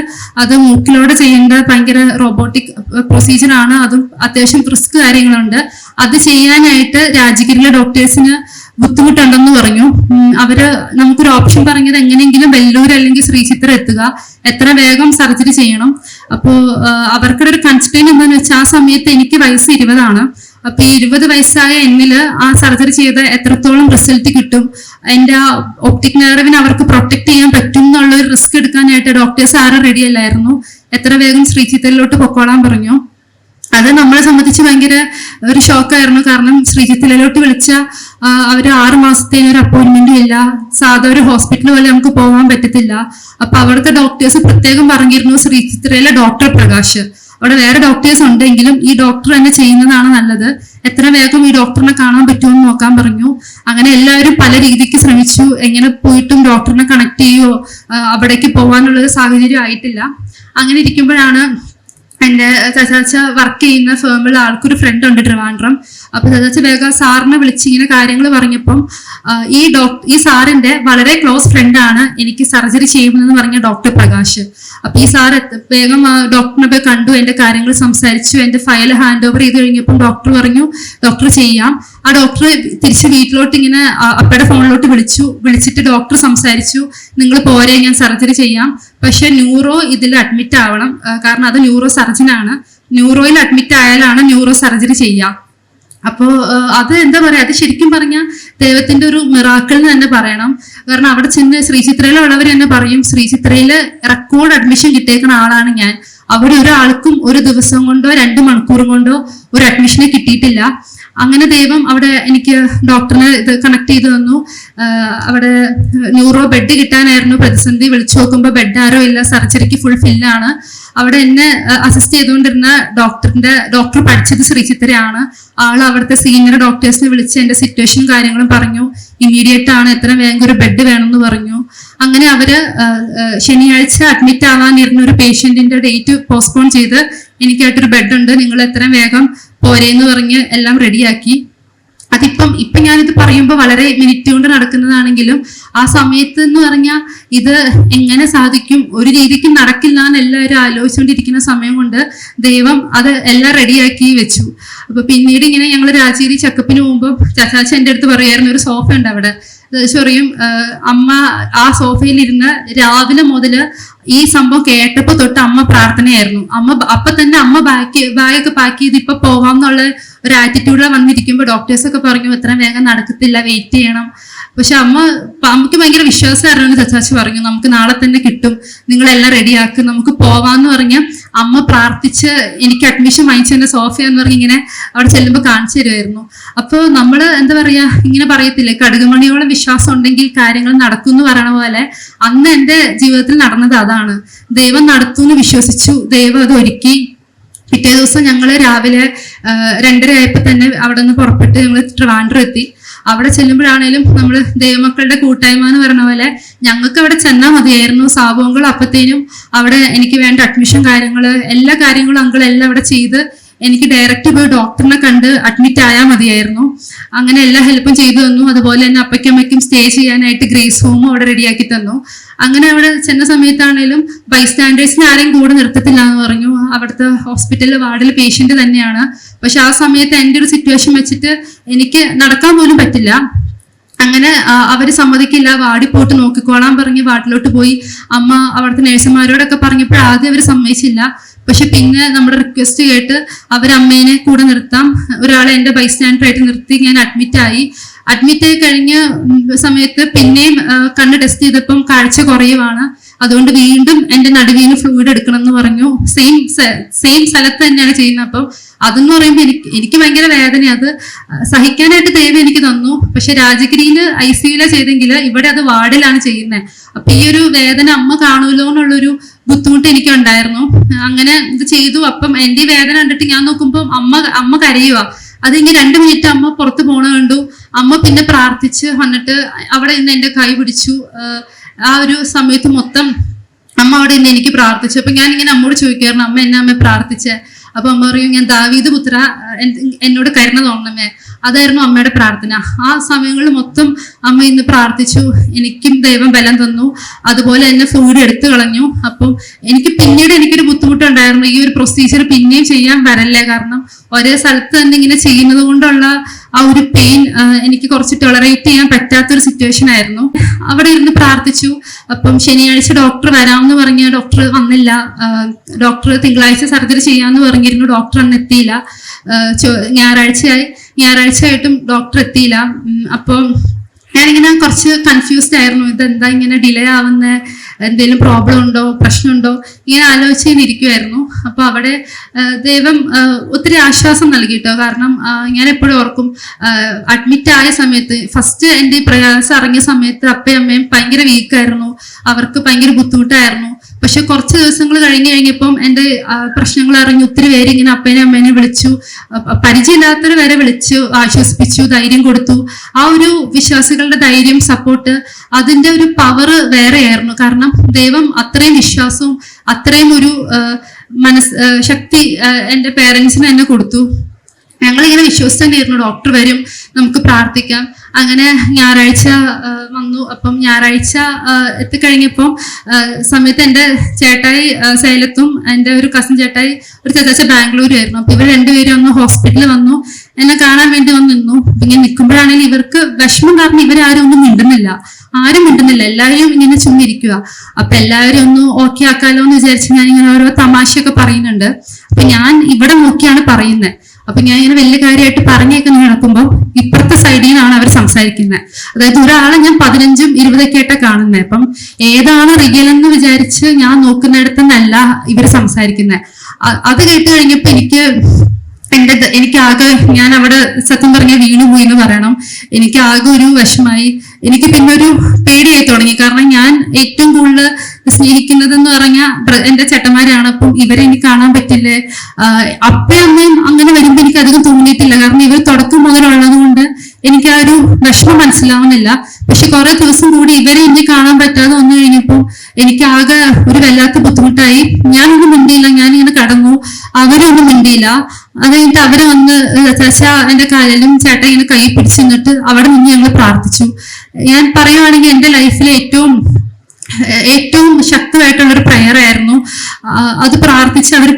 അത് മൂക്കിലൂടെ ചെയ്യേണ്ട ഭയങ്കര റോബോട്ടിക് പ്രൊസീജിയർ ആണ്. അതും അത്യാവശ്യം റിസ്ക് കാര്യങ്ങളുണ്ട്. അത് ചെയ്യാനായിട്ട് രാജഗിരിയിലെ ഡോക്ടേഴ്സിന് ബുദ്ധിമുട്ടുണ്ടെന്ന് പറഞ്ഞു. അവര് നമുക്കൊരു ഓപ്ഷൻ പറഞ്ഞത് എങ്ങനെയെങ്കിലും വെല്ലൂർ അല്ലെങ്കിൽ ശ്രീചിത്ര എത്തുക, എത്ര വേഗം സർജറി ചെയ്യണം. അപ്പോ അവർക്കൊരു ഒരു കൺസ്ട്രെയിൻ എന്താന്ന് വെച്ചാൽ ആ സമയത്ത് എനിക്ക് വയസ്സ് 20 അപ്പൊ ഈ 20 വയസ്സായ എന്നില് ആ സർജറി ചെയ്ത് എത്രത്തോളം റിസൾട്ട് കിട്ടും, എന്റെ ആ ഒപ്റ്റിക് നെർവിനെ അവർക്ക് പ്രൊട്ടക്ട് ചെയ്യാൻ പറ്റും എന്നുള്ള ഒരു റിസ്ക് എടുക്കാനായിട്ട് ഡോക്ടേഴ്സ് ആരും റെഡി അല്ലായിരുന്നു. എത്ര വേഗം ശ്രീചിത്രയിലോട്ട് പൊക്കോളാൻ പറഞ്ഞു. അത് നമ്മളെ സംബന്ധിച്ച് ഭയങ്കര ഒരു ഷോക്കായിരുന്നു. കാരണം ശ്രീചിത്തിലോട്ട് വിളിച്ച അവര് 6 മാസത്തേന് ഒരു അപ്പോയിന്റ്മെന്റും ഇല്ല. സാധാ ഒരു ഹോസ്പിറ്റൽ പോലെ നമുക്ക് പോകാൻ പറ്റത്തില്ല. അപ്പൊ അവിടുത്തെ ഡോക്ടേഴ്സ് പ്രത്യേകം പറഞ്ഞിരുന്നു, ശ്രീചിത്രയിലെ ഡോക്ടർ പ്രകാശ്, അവിടെ വേറെ ഡോക്ടേഴ്സ് ഉണ്ടെങ്കിലും ഈ ഡോക്ടർ തന്നെ ചെയ്യുന്നതാണ് നല്ലത്, എത്ര വേഗം ഈ ഡോക്ടറിനെ കാണാൻ പറ്റുമെന്ന് നോക്കാൻ പറഞ്ഞു. അങ്ങനെ എല്ലാവരും പല രീതിക്ക് ശ്രമിച്ചു. എങ്ങനെ പോയിട്ടും ഡോക്ടറിനെ കണക്ട് ചെയ്യുകയോ അവിടേക്ക് പോകാനുള്ളൊരു സാഹചര്യം ആയിട്ടില്ല. അങ്ങനെ ഇരിക്കുമ്പോഴാണ് എൻ്റെ ചാച്ച വർക്ക് ചെയ്യുന്ന ഫേമിൽ ആൾക്കൊരു ഫ്രണ്ട് ഉണ്ട് ട്രിവാൻഡ്രം. അപ്പൊ ചാച്ച വേഗം സാറിനെ വിളിച്ച് ഇങ്ങനെ കാര്യങ്ങൾ പറഞ്ഞപ്പം ഈ സാറിന്റെ വളരെ ക്ലോസ് ഫ്രണ്ടാണ് എനിക്ക് സർജറി ചെയ്യുന്നതെന്ന് പറഞ്ഞ ഡോക്ടർ പ്രകാശ്. അപ്പൊ ഈ സാർ വേഗം ഡോക്ടറിനെ പോയി കണ്ടു, എന്റെ കാര്യങ്ങൾ സംസാരിച്ചു, എന്റെ ഫയൽ ഹാൻഡ് ഓവർ ചെയ്ത് കഴിഞ്ഞപ്പം ഡോക്ടർ പറഞ്ഞു ഡോക്ടർ ചെയ്യാം. ആ ഡോക്ടർ തിരിച്ച് വീട്ടിലോട്ട് ഇങ്ങനെ അപ്പയുടെ ഫോണിലോട്ട് വിളിച്ചിട്ട് ഡോക്ടർ സംസാരിച്ചു, നിങ്ങൾ പോരെ ഞാൻ സർജറി ചെയ്യാം, പക്ഷെ ന്യൂറോ ഇതിൽ അഡ്മിറ്റ് ആവണം, കാരണം അത് ന്യൂറോ സർജനാണ്, ന്യൂറോയിൽ അഡ്മിറ്റ് ആയാലാണ് ന്യൂറോ സർജറി ചെയ്യാം. അപ്പോ അത് എന്താ പറയാ, അത് ശരിക്കും പറഞ്ഞാൽ ദൈവത്തിന്റെ ഒരു മിറാക്കിൾ എന്ന് തന്നെ പറയണം. കാരണം അവിടെ ചെന്ന് ശ്രീചിത്രയിലുള്ളവർ തന്നെ പറയും, ശ്രീചിത്രയില് റെക്കോർഡ് അഡ്മിഷൻ കിട്ടിയേക്കുന്ന ആളാണ് ഞാൻ. അവിടെ ഒരാൾക്കും ഒരു ദിവസം കൊണ്ടോ 2 മണിക്കൂർ കൊണ്ടോ ഒരു അഡ്മിഷനെ കിട്ടിയിട്ടില്ല. അങ്ങനെ ദൈവം അവിടെ എനിക്ക് ഡോക്ടറിനെ ഇത് കണക്ട് ചെയ്ത് തന്നു. അവിടെ ന്യൂറോ ബെഡ് കിട്ടാനായിരുന്നു പ്രതിസന്ധി. വിളിച്ചു നോക്കുമ്പോൾ ബെഡ് ആരോ ഇല്ല, സർജറിക്ക് ഫുൾ ഫില്ലാണ്. അവിടെ എന്നെ അസിസ്റ്റ് ചെയ്തുകൊണ്ടിരുന്ന ഡോക്ടർ പഠിച്ചത് ശ്രീചിത്രയാണ്. ആൾ അവിടുത്തെ സീനിയർ ഡോക്ടേഴ്സിനെ വിളിച്ച് എന്റെ സിറ്റുവേഷൻ കാര്യങ്ങളും പറഞ്ഞു. ഇമ്മീഡിയറ്റ് ആണ്, എത്ര വേഗം ഒരു ബെഡ് വേണമെന്ന് പറഞ്ഞു. അങ്ങനെ അവര് ശനിയാഴ്ച അഡ്മിറ്റ് ആവാനിരുന്ന ഒരു പേഷ്യന്റിന്റെ ഡേറ്റ് പോസ്റ്റ്പോൺ ചെയ്ത് എനിക്കായിട്ടൊരു ബെഡ് ഉണ്ട്, നിങ്ങൾ എത്രയും വേഗം പോരേന്ന് പറഞ്ഞ് എല്ലാം റെഡിയാക്കി. ഇപ്പം ഞാനിത് പറയുമ്പോൾ വളരെ മിനിറ്റ് കൊണ്ട് നടക്കുന്നതാണെങ്കിലും ആ സമയത്ത് എന്ന് പറഞ്ഞാൽ ഇത് എങ്ങനെ സാധിക്കും, ഒരു രീതിക്കും നടക്കില്ല എന്ന് എല്ലാവരും ആലോചിച്ചുകൊണ്ടിരിക്കുന്ന സമയം കൊണ്ട് ദൈവം അത് എല്ലാം റെഡിയാക്കി വെച്ചു. അപ്പൊ പിന്നീട് ഇങ്ങനെ ഞങ്ങൾ രാജഗിരി ചെക്കപ്പിന് പോകുമ്പോൾ ചാച്ച എൻ്റെ അടുത്ത് പറയുമായിരുന്നു, ഒരു സോഫ ഉണ്ട് അവിടെ, പറയും അമ്മ ആ സോഫയിലിരുന്ന് രാവിലെ മുതല് ഈ സംഭവം കേട്ടപ്പോ തൊട്ട് അമ്മ പ്രാർത്ഥനയായിരുന്നു. അപ്പൊ തന്നെ അമ്മ ബാഗൊക്കെ പാക്ക് ചെയ്ത് ഇപ്പൊ പോവാം എന്നുള്ള ഒരു ആറ്റിറ്റ്യൂഡിലാണ് വന്നിരിക്കുമ്പോ ഡോക്ടേഴ്സ് ഒക്കെ പറഞ്ഞു എത്രയും വേഗം നടക്കത്തില്ല, വെയിറ്റ് ചെയ്യണം. പക്ഷെ അമ്മയ്ക്ക് ഭയങ്കര വിശ്വാസമായിരുന്നു. ചച്ചാച്ചി പറഞ്ഞു നമുക്ക് നാളെ തന്നെ കിട്ടും, നിങ്ങളെല്ലാം റെഡിയാക്കും, നമുക്ക് പോവാന്ന് പറഞ്ഞ് അമ്മ പ്രാർത്ഥിച്ച് എനിക്ക് അഡ്മിഷൻ വാങ്ങിച്ചതിന്റെ സോഫയാന്ന് പറഞ്ഞ് ഇങ്ങനെ അവിടെ ചെല്ലുമ്പോൾ കാണിച്ചു തരുമായിരുന്നു. അപ്പോൾ നമ്മള് എന്താ പറയാ, ഇങ്ങനെ പറയത്തില്ലേ, കടുകുമണിയോളം വിശ്വാസം ഉണ്ടെങ്കിൽ കാര്യങ്ങൾ നടക്കും എന്ന് പറയണ പോലെ അന്ന് എന്റെ ജീവിതത്തിൽ നടന്നത് അതാണ്. ദൈവം നടത്തുമെന്ന് വിശ്വസിച്ചു, ദൈവം അത് ഒരുക്കി. പിറ്റേ ദിവസം ഞങ്ങൾ രാവിലെ 2:30 ആയപ്പോൾ തന്നെ അവിടെ നിന്ന് പുറപ്പെട്ട് ഞങ്ങൾ ട്രിവാൻഡ്രം എത്തി. അവിടെ ചെല്ലുമ്പോഴാണേലും നമ്മൾ ദൈവമക്കളുടെ കൂട്ടായ്മ എന്ന് പറഞ്ഞ പോലെ ഞങ്ങൾക്ക് അവിടെ ചെന്നാൽ മതിയായിരുന്നു. സാബുങ്കൾ അപ്പത്തേനും അവിടെ എനിക്ക് വേണ്ട അഡ്മിഷൻ കാര്യങ്ങള് എല്ലാ കാര്യങ്ങളും അങ്കിൾ എല്ലാം അവിടെ ചെയ്ത് എനിക്ക് ഡയറക്റ്റ് പോയി ഡോക്ടറിനെ കണ്ട് അഡ്മിറ്റ് ആയാൽ മതിയായിരുന്നു. അങ്ങനെ എല്ലാ ഹെൽപ്പും ചെയ്തു തന്നു. അതുപോലെ തന്നെ അപ്പയ്ക്കും സ്റ്റേ ചെയ്യാനായിട്ട് ഗ്രേസ് ഹോമും അവിടെ റെഡിയാക്കി തന്നു. അങ്ങനെ അവിടെ ചെന്ന സമയത്താണേലും ബൈസ്റ്റാൻഡേഴ്സിനെ ആരെയും കൂടെ നിർത്തത്തില്ല എന്ന് പറഞ്ഞു. അവിടുത്തെ ഹോസ്പിറ്റലിലെ വാർഡിൽ പേഷ്യന്റ് തന്നെയാണ്. പക്ഷെ ആ സമയത്ത് എൻ്റെ ഒരു സിറ്റുവേഷൻ വെച്ചിട്ട് എനിക്ക് നടക്കാൻ പോലും പറ്റില്ല. അങ്ങനെ അവര് സമ്മതിക്കില്ല, വാർഡിൽ പോയിട്ട് നോക്കിക്കോളാൻ പറഞ്ഞ് വാർഡിലോട്ട് പോയി. അമ്മ അവിടുത്തെ നേഴ്സുമാരോടൊക്കെ പറഞ്ഞപ്പോൾ ആദ്യം അവർ സമ്മതിച്ചില്ല. പക്ഷെ പിന്നെ നമ്മുടെ റിക്വസ്റ്റ് കേട്ട് അവരമ്മേനെ കൂടെ നിർത്താം, ഒരാളെ എൻ്റെ ബൈസ്റ്റാൻഡർ ആയിട്ട് നിർത്തി. ഞാൻ അഡ്മിറ്റ് ആയി കഴിഞ്ഞ സമയത്ത് പിന്നെയും കണ്ണ് ടെസ്റ്റ് ചെയ്തപ്പം കാഴ്ച കുറയുവാണ്. അതുകൊണ്ട് വീണ്ടും എൻ്റെ നടുവിന് ഫ്ലൂയിഡ് എടുക്കണം എന്ന് പറഞ്ഞു. സെയിം സ്ഥലത്ത് തന്നെയാണ് ചെയ്യുന്നത്. അപ്പം അതെന്ന് പറയുമ്പോൾ എനിക്ക് ഭയങ്കര വേദന. അത് സഹിക്കാനായിട്ട് ദൈവം എനിക്ക് തന്നു. പക്ഷെ രാജഗിരിയില് ICUല ചെയ്തെങ്കിൽ ഇവിടെ അത് വാർഡിലാണ് ചെയ്യുന്നത്. അപ്പൊ ഈ ഒരു വേദന അമ്മ കാണുമല്ലോ എന്നുള്ളൊരു ബുദ്ധിമുട്ട് എനിക്ക് ഉണ്ടായിരുന്നു. അങ്ങനെ ഇത് ചെയ്തു. അപ്പം എൻ്റെ വേദന കണ്ടിട്ട് ഞാൻ നോക്കുമ്പോൾ അമ്മ കരയുക. അതിങ്ങനെ 2 മിനിറ്റ് അമ്മ പുറത്ത് പോണ കണ്ടു. അമ്മ പിന്നെ പ്രാർത്ഥിച്ച് വന്നിട്ട് അവിടെ നിന്ന് എൻ്റെ കൈ പിടിച്ചു. ആ ഒരു സമയത്ത് മൊത്തം അമ്മ അവിടെ നിന്ന് എനിക്ക് പ്രാർത്ഥിച്ചു. അപ്പൊ ഞാൻ ഇങ്ങനെ അമ്മയോട് ചോദിക്കായിരുന്നു, അമ്മ പ്രാർത്ഥിച്ചേ? അപ്പൊ അമ്മ പറയും, ഞാൻ ദാവീദ് പുത്ര എന്നോട് കരുണ തോന്നണമേ. അതായിരുന്നു അമ്മയുടെ പ്രാർത്ഥന. ആ സമയങ്ങളിൽ മൊത്തം അമ്മ ഇന്ന് പ്രാർത്ഥിച്ചു. എനിക്കും ദൈവം ബലം തന്നു. അതുപോലെ തന്നെ ഫ്ലൂയിഡ് എടുത്തു കളഞ്ഞു. അപ്പം എനിക്ക് പിന്നീട് എനിക്കൊരു ബുദ്ധിമുട്ടുണ്ടായിരുന്നു, ഈ ഒരു പ്രൊസീജിയർ പിന്നെയും ചെയ്യാൻ വരല്ലേ. കാരണം ഒരേ സ്ഥലത്ത് തന്നെ ഇങ്ങനെ ചെയ്യുന്നത് കൊണ്ടുള്ള ആ ഒരു പെയിൻ എനിക്ക് കുറച്ച് ടോളറേറ്റ് ചെയ്യാൻ പറ്റാത്തൊരു സിറ്റുവേഷൻ ആയിരുന്നു. അവിടെ ഇരുന്ന് പ്രാർത്ഥിച്ചു. അപ്പം ശനിയാഴ്ച ഡോക്ടർ വരാമെന്ന് പറഞ്ഞ ഡോക്ടർ വന്നില്ല. ഡോക്ടർ തിങ്കളാഴ്ച സർജറി ചെയ്യാമെന്ന് പറഞ്ഞിരുന്നു. ഡോക്ടർ അന്ന് എത്തിയില്ല. ഞായറാഴ്ചയായിട്ടും ഡോക്ടർ എത്തിയില്ല. അപ്പം ഞാനിങ്ങനെ കുറച്ച് കൺഫ്യൂസ്ഡ് ആയിരുന്നു. ഇതെന്താ ഇങ്ങനെ ഡിലേ ആവുന്ന, എന്തെങ്കിലും പ്രോബ്ലം ഉണ്ടോ, പ്രശ്നമുണ്ടോ, ഇങ്ങനെ ആലോചിച്ചിരിക്കുമായിരുന്നു. അപ്പൊ അവിടെ ദൈവം ഒത്തിരി ആശ്വാസം നൽകി കേട്ടോ. കാരണം ഞാൻ എപ്പോഴും ഓർക്കും, അഡ്മിറ്റ് ആയ സമയത്ത് ഫസ്റ്റ് എൻ്റെ ഈ പ്രയാസം ഇറങ്ങിയ സമയത്ത് അപ്പയും അമ്മയും ഭയങ്കര വീക്കായിരുന്നു. അവർക്ക് ഭയങ്കര ബുദ്ധിമുട്ടായിരുന്നു. പക്ഷെ കുറച്ച് ദിവസങ്ങൾ കഴിഞ്ഞപ്പം എൻ്റെ പ്രശ്നങ്ങൾ അറിഞ്ഞ് ഒത്തിരി പേര് ഇങ്ങനെ അപ്പേനെ അമ്മേനെ വിളിച്ചു, പരിചയമില്ലാത്തവർ വരെ വിളിച്ചു ആശ്വസിപ്പിച്ചു, ധൈര്യം കൊടുത്തു. ആ ഒരു വിശ്വാസികളുടെ ധൈര്യം, സപ്പോർട്ട്, അതിന്റെ ഒരു പവർ വേറെയായിരുന്നു. കാരണം ദൈവം അത്രയും വിശ്വാസവും അത്രയും ഒരു ശക്തി എൻ്റെ പേരൻസിന് തന്നെ കൊടുത്തു. ഞങ്ങളിങ്ങനെ വിശ്വസിച്ച് തന്നെയായിരുന്നു ഡോക്ടർ വരും, നമുക്ക് പ്രാർത്ഥിക്കാം. അങ്ങനെ ഞായറാഴ്ച വന്നു. അപ്പം ഞായറാഴ്ച എത്തിക്കഴിഞ്ഞപ്പം സമയത്ത് എൻ്റെ ചേട്ടായി സേലത്തും എൻ്റെ ഒരു കസിൻ ചേട്ടായി ഒരു ചേച്ചാച്ച ബാംഗ്ലൂരും ആയിരുന്നു. അപ്പൊ ഇവർ രണ്ടുപേരും ഒന്ന് ഹോസ്പിറ്റലിൽ വന്നു, എന്നെ കാണാൻ വേണ്ടി വന്ന് നിന്നു. ഇങ്ങനെ നിൽക്കുമ്പോഴാണെങ്കിൽ ഇവർക്ക് വിഷമം കാരണം ഇവരാരും ഒന്നും മിണ്ടുന്നില്ല, എല്ലാവരും ഇങ്ങനെ ചുമ്മിരിക്കുക. അപ്പൊ എല്ലാവരും ഒന്ന് ഓക്കെ ആക്കാലോ എന്ന് വിചാരിച്ച് ഞാൻ ഇങ്ങനെ ഓരോ തമാശയൊക്കെ പറയുന്നുണ്ട്. അപ്പൊ ഞാൻ ഇവിടെ നോക്കിയാണ് പറയുന്നത്. അപ്പൊ ഞാൻ ഇങ്ങനെ വലിയ കാര്യമായിട്ട് പറഞ്ഞേക്ക് നടക്കുമ്പോൾ ഇപ്പുറത്തെ സൈഡിൽ നിന്നാണ് അവർ സംസാരിക്കുന്നത്. അതായത് ഒരാളെ ഞാൻ 15ഉം 20ഒക്കെ ആയിട്ടാ കാണുന്നത്. അപ്പം ഏതാണ് റിയൽ എന്ന് വിചാരിച്ച് ഞാൻ നോക്കുന്നിടത്തുനിന്നല്ല ഇവർ സംസാരിക്കുന്നത്. അത് കേട്ട് കഴിഞ്ഞപ്പോ എനിക്കാകെ ഞാൻ അവിടെ സത്യം പറഞ്ഞ വീണുപോയി എന്ന് പറയണം. എനിക്ക് ആകെ ഒരു വിഷമായി. എനിക്ക് പിന്നെ ഒരു പേടിയായി തുടങ്ങി. കാരണം ഞാൻ ഏറ്റവും കൂടുതൽ സ്നേഹിക്കുന്നതെന്ന് പറഞ്ഞാൽ എന്റെ ചേട്ടന്മാരാണ്. അപ്പം ഇവരെ എനിക്ക് കാണാൻ പറ്റില്ലേ? അപ്പഴൊന്നും അങ്ങനെ വരുമ്പോ എനിക്ക് അധികം തോന്നിയിട്ടില്ല. കാരണം ഇവർ തുടക്കം മുതലുള്ളത് കൊണ്ട് എനിക്ക് ആ ഒരു വിഷമം മനസ്സിലാവുന്നില്ല. പക്ഷെ കുറെ ദിവസം കൂടി ഇവരെ എനിക്ക് കാണാൻ പറ്റാതെ വന്നു കഴിഞ്ഞപ്പോൾ എനിക്ക് ആകെ ഒരു വല്ലാത്ത ബുദ്ധിമുട്ടായി. ഞാനൊന്നും മിണ്ടിയില്ല, ഞാനിങ്ങനെ കടന്നു. അവരൊന്നും മിണ്ടിയില്ല. അത് കഴിഞ്ഞിട്ട് അവര് വന്ന് ചേച്ച എന്റെ കാലിലും ചേട്ടൻ ഇങ്ങനെ കൈ പിടിച്ചു നിന്നിട്ട് അവിടെ നിന്ന് ഞങ്ങൾ പ്രാർത്ഥിച്ചു. ഞാൻ പറയുവാണെങ്കിൽ എന്റെ ലൈഫിലെ ഏറ്റവും ശക്തമായിട്ടുള്ള ഒരു പ്രയർ ആയിരുന്നു അത്. പ്രാർത്ഥിച്ച് ഇവർ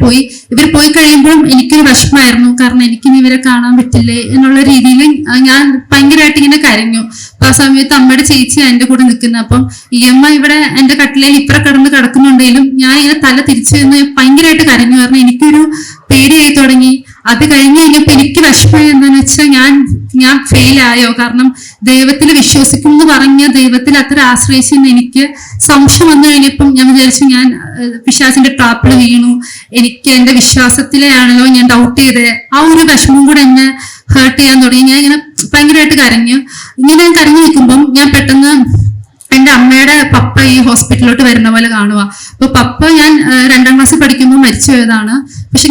പോയി കഴിയുമ്പോഴും എനിക്കൊരു വിഷമമായിരുന്നു. കാരണം എനിക്കിനി ഇവരെ കാണാൻ പറ്റില്ലേ എന്നുള്ള രീതിയിൽ ഞാൻ ഭയങ്കരമായിട്ട് ഇങ്ങനെ കരഞ്ഞു. അപ്പൊ ആ സമയത്ത് അമ്മയുടെ ചേച്ചി എന്റെ കൂടെ നിൽക്കുന്നത്. അപ്പം അമ്മ ഇവിടെ എന്റെ കട്ടിലേൽ ഇപ്പറ കിടക്കുന്നുണ്ടെങ്കിലും ഞാൻ ഇങ്ങനെ തല തിരിച്ചു നിന്ന് ഭയങ്കരമായിട്ട് കരഞ്ഞു. കാരണം എനിക്കൊരു പേടിയായി തുടങ്ങി. അത് കഴിഞ്ഞ് കഴിഞ്ഞപ്പോ എനിക്ക് വിഷമം എന്താന്ന് വെച്ചാൽ ഞാൻ ഫെയിൽ ആയോ? കാരണം ദൈവത്തിൽ വിശ്വസിക്കും എന്ന് പറഞ്ഞ ദൈവത്തിൽ അത്ര ആശ്രയിച്ചെന്ന് എനിക്ക് സംശയം വന്നു കഴിഞ്ഞപ്പം ഞാൻ വിചാരിച്ചു ഞാൻ പിശാചിന്റെ ട്രാപ്പിൽ വീണു. എനിക്ക് എന്റെ വിശ്വാസത്തിലെയാണല്ലോ ഞാൻ ഡൗട്ട് ചെയ്തത്. ആ ഒരു വിഷമം കൂടെ എന്നെ ഹേർട്ട് ചെയ്യാൻ തുടങ്ങി. ഞാൻ ഇങ്ങനെ ഭയങ്കരമായിട്ട് കരഞ്ഞു. ഇങ്ങനെ കരഞ്ഞു നിൽക്കുമ്പം ഞാൻ പെട്ടെന്ന് എന്റെ അമ്മയുടെ പപ്പ ഈ ഹോസ്പിറ്റലിലോട്ട് വരുന്ന പോലെ കാണുക. അപ്പൊ പപ്പ ഞാൻ 2ാം ക്ലാസ്സിൽ പഠിക്കുമ്പോൾ മരിച്ചു പോയതാണ്. പക്ഷെ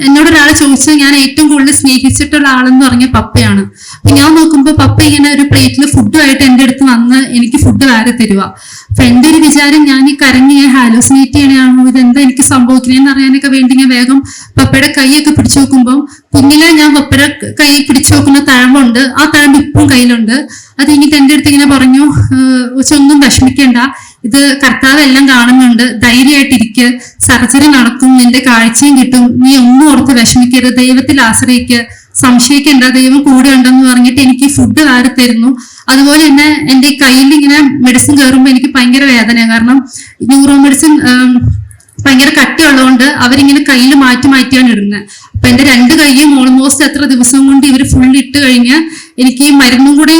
എന്നോട് ഒരാളെ ചോദിച്ചത് ഞാൻ ഏറ്റവും കൂടുതൽ സ്നേഹിച്ചിട്ടുള്ള ആളെന്ന് പറഞ്ഞ പപ്പയാണ്. അപ്പൊ ഞാൻ നോക്കുമ്പോൾ പപ്പ ഇങ്ങനെ ഒരു പ്ലേറ്റിൽ ഫുഡുമായിട്ട് എന്റെ അടുത്ത് വന്ന് എനിക്ക് ഫുഡ് വാരി തരുക. അപ്പൊ എന്റെ ഒരു വിചാരം ഞാൻ ഈ കരഞ്ഞ് ഹാലൂസിനേറ്റ് ചെയ്യണയാണോ, ഇതെന്താ എനിക്ക് സംഭവിക്കണേന്ന് അറിയാനൊക്കെ വേണ്ടി ഞാൻ വേഗം പപ്പയുടെ കൈയൊക്കെ പിടിച്ചു നോക്കുമ്പോൾ കുഞ്ഞിലെ ഞാൻ പപ്പയുടെ കൈ പിടിച്ചു നോക്കുന്ന തഴമ്പുണ്ട്. ആ തഴമ്പ് ഇപ്പം കയ്യിലുണ്ട്. അത് കഴിഞ്ഞിട്ട് എന്റെ അടുത്ത് ഇങ്ങനെ പറഞ്ഞു, ഒന്നും വിഷമിക്കണ്ട, ഇത് കർത്താവ് എല്ലാം കാണുന്നുണ്ട്, ധൈര്യമായിട്ടിരിക്കുക, സർജറി നടക്കും, നിന്റെ കാഴ്ചയും കിട്ടും, നീ ഒന്നും ഓർത്ത് വിഷമിക്കരുത്, ദൈവത്തിൽ ആശ്രയിക്കുക, സംശയിക്കണ്ട, ദൈവം കൂടെ ഉണ്ടെന്ന് പറഞ്ഞിട്ട് എനിക്ക് ഫുഡ് വാരി തരുന്നു. അതുപോലെ തന്നെ എന്റെ ഈ കയ്യിൽ ഇങ്ങനെ മെഡിസിൻ കയറുമ്പോൾ എനിക്ക് ഭയങ്കര വേദനയാണ്. കാരണം ന്യൂറോ മെഡിസിൻ ഭയങ്കര കട്ടിയുള്ളതുകൊണ്ട് അവരിങ്ങനെ കയ്യിൽ മാറ്റിയാണ് ഇടുന്നത്. അപ്പൊ എന്റെ 2 കൈയും ഓൾമോസ്റ്റ് എത്ര ദിവസം കൊണ്ട് ഇവർ ഫുൾ ഇട്ട് കഴിഞ്ഞ് എനിക്ക് ഈ മരുന്നും കൂടി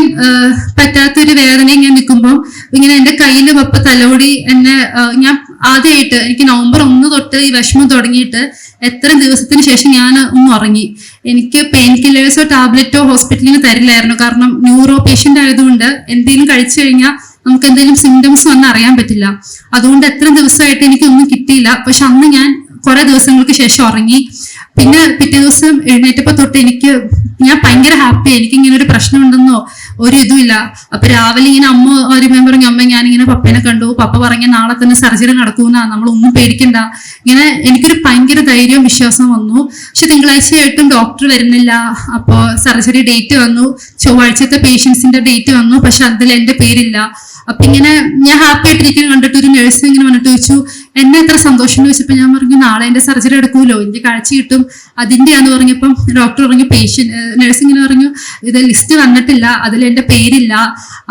പറ്റാത്തൊരു വേദനയും ഞാൻ നിൽക്കുമ്പോൾ ഇങ്ങനെ എന്റെ കയ്യിൽ പപ്പ തലോടി എന്നെ. ഞാൻ ആദ്യമായിട്ട് എനിക്ക് നവംബർ 1 തൊട്ട് ഈ വിഷമം തുടങ്ങിയിട്ട് എത്ര ദിവസത്തിന് ശേഷം ഞാൻ ഒന്ന് ഉറങ്ങി. എനിക്ക് പെയിൻ കില്ലേഴ്സോ ടാബ്ലറ്റോ ഹോസ്പിറ്റലിൽ നിന്ന് തരില്ലായിരുന്നു. കാരണം ന്യൂറോ പേഷ്യന്റ് ആയതുകൊണ്ട് എന്തെങ്കിലും കഴിച്ചു കഴിഞ്ഞാൽ നമുക്ക് എന്തെങ്കിലും സിംറ്റംസ് വന്ന് അറിയാൻ പറ്റില്ല. അതുകൊണ്ട് എത്ര ദിവസമായിട്ട് എനിക്കൊന്നും കിട്ടിയില്ല. പക്ഷെ അന്ന് ഞാൻ കുറെ ദിവസങ്ങൾക്ക് ശേഷം ഉറങ്ങി. പിന്നെ പിറ്റേ ദിവസം എഴുന്നേറ്റപ്പോ തൊട്ട് ഞാൻ ഭയങ്കര ഹാപ്പി. എനിക്ക് ഇങ്ങനെ ഒരു പ്രശ്നം ഉണ്ടെന്നോ ഒരു ഇതുമില്ല. അപ്പൊ രാവിലെ ഇങ്ങനെ അമ്മ ഒരു പറഞ്ഞു, അമ്മ ഞാനിങ്ങനെ പപ്പേനെ കണ്ടു, പപ്പ പറഞ്ഞ നാളെ തന്നെ സർജറി നടക്കൂന്നാ, നമ്മളൊന്നും പേടിക്കണ്ട. ഇങ്ങനെ എനിക്കൊരു ഭയങ്കര ധൈര്യവും വിശ്വാസം വന്നു. പക്ഷെ തിങ്കളാഴ്ചയായിട്ടും ഡോക്ടർ വരുന്നില്ല. അപ്പോ സർജറി ഡേറ്റ് വന്നു, ചൊവ്വാഴ്ചത്തെ പേഷ്യൻസിന്റെ ഡേറ്റ് വന്നു. പക്ഷെ അതിൽ എന്റെ പേരില്ല. അപ്പൊ ഇങ്ങനെ ഞാൻ ഹാപ്പി ആയിട്ടിരിക്കുന്ന കണ്ടിട്ട് ഒരു നഴ്സ് ഇങ്ങനെ വന്നിട്ട് ചോദിച്ചു, എന്നെ എത്ര സന്തോഷം എന്ന് ചോദിച്ചപ്പോ ഞാൻ പറഞ്ഞു, നാളെ എന്റെ സർജറി എടുക്കൂലോ, എനിക്ക് കാഴ്ച കിട്ടും, അതിന്റെയാന്ന് പറഞ്ഞപ്പം ഡോക്ടർ പറഞ്ഞു, നഴ്സ് ഇങ്ങനെ പറഞ്ഞു, ഇത് ലിസ്റ്റ് വന്നിട്ടില്ല, അതിൽ എന്റെ പേരില്ല.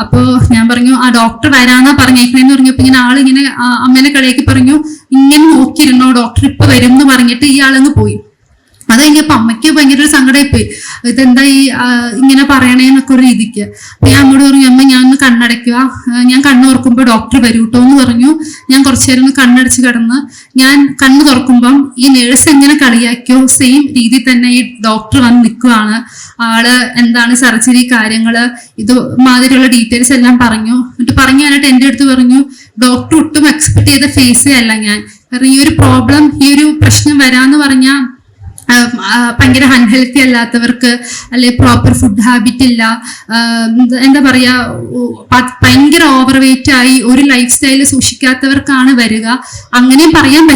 അപ്പോ ഞാൻ പറഞ്ഞു, ആ ഡോക്ടർ വരാന്നാ പറഞ്ഞേക്കണേന്ന് പറഞ്ഞപ്പോ ഇങ്ങനെ ആളിങ്ങനെ അമ്മേനെ കളിയാക്കി പറഞ്ഞു, ഇങ്ങനെ നോക്കിയിരുന്നോ, ഡോക്ടർ ഇപ്പൊ വരും എന്ന് പറഞ്ഞിട്ട് ഈ ആളങ്ങ് പോയി. അത് കഴിഞ്ഞപ്പോ അമ്മയ്ക്ക് ഭയങ്കര ഒരു സങ്കടമായിപ്പോയി, ഇതെന്താ ഈ ഇങ്ങനെ പറയണേന്നൊക്കെ ഒരു രീതിക്ക്. അപ്പൊ ഞാൻ അമ്മയോട് പറഞ്ഞു, അമ്മ ഞാൻ ഒന്ന് കണ്ണടയ്ക്കുക, ഞാൻ കണ്ണ് തുറക്കുമ്പോ ഡോക്ടർ വരൂട്ടോ എന്ന് പറഞ്ഞു. ഞാൻ കുറച്ചു നേരം കണ്ണടച്ച് കിടന്ന് ഞാൻ കണ്ണ് തുറക്കുമ്പം ഈ നേഴ്സ് എങ്ങനെ കളിയാക്കിയോ സെയിം രീതിയിൽ തന്നെ ഈ ഡോക്ടർ വന്ന് നിൽക്കുവാണ്. ആള് എന്താണ് സർജറി കാര്യങ്ങള് ഇത് മാതിരിയുള്ള ഡീറ്റെയിൽസ് എല്ലാം പറഞ്ഞു. എന്നിട്ട് പറഞ്ഞാനായിട്ട് എന്റെ അടുത്ത് പറഞ്ഞു, ഡോക്ടർ ഒട്ടും എക്സ്പെക്ട് ചെയ്ത ഫേസേ അല്ല ഞാൻ. കാരണം ഈ ഒരു പ്രോബ്ലം, ഈ ഒരു പ്രശ്നം വരാന്ന് പറഞ്ഞാൽ ഭയങ്കര അൺഹെൽത്തി അല്ലാത്തവർക്ക്, അല്ലെ പ്രോപ്പർ ഫുഡ് ഹാബിറ്റ് ഇല്ല, എന്താ പറയാ, ഭയങ്കര ഓവർ വെയിറ്റ് ആയി ഒരു ലൈഫ് സ്റ്റൈല് സൂക്ഷിക്കാത്തവർക്കാണ് വരിക. അങ്ങനെയും പറയാൻ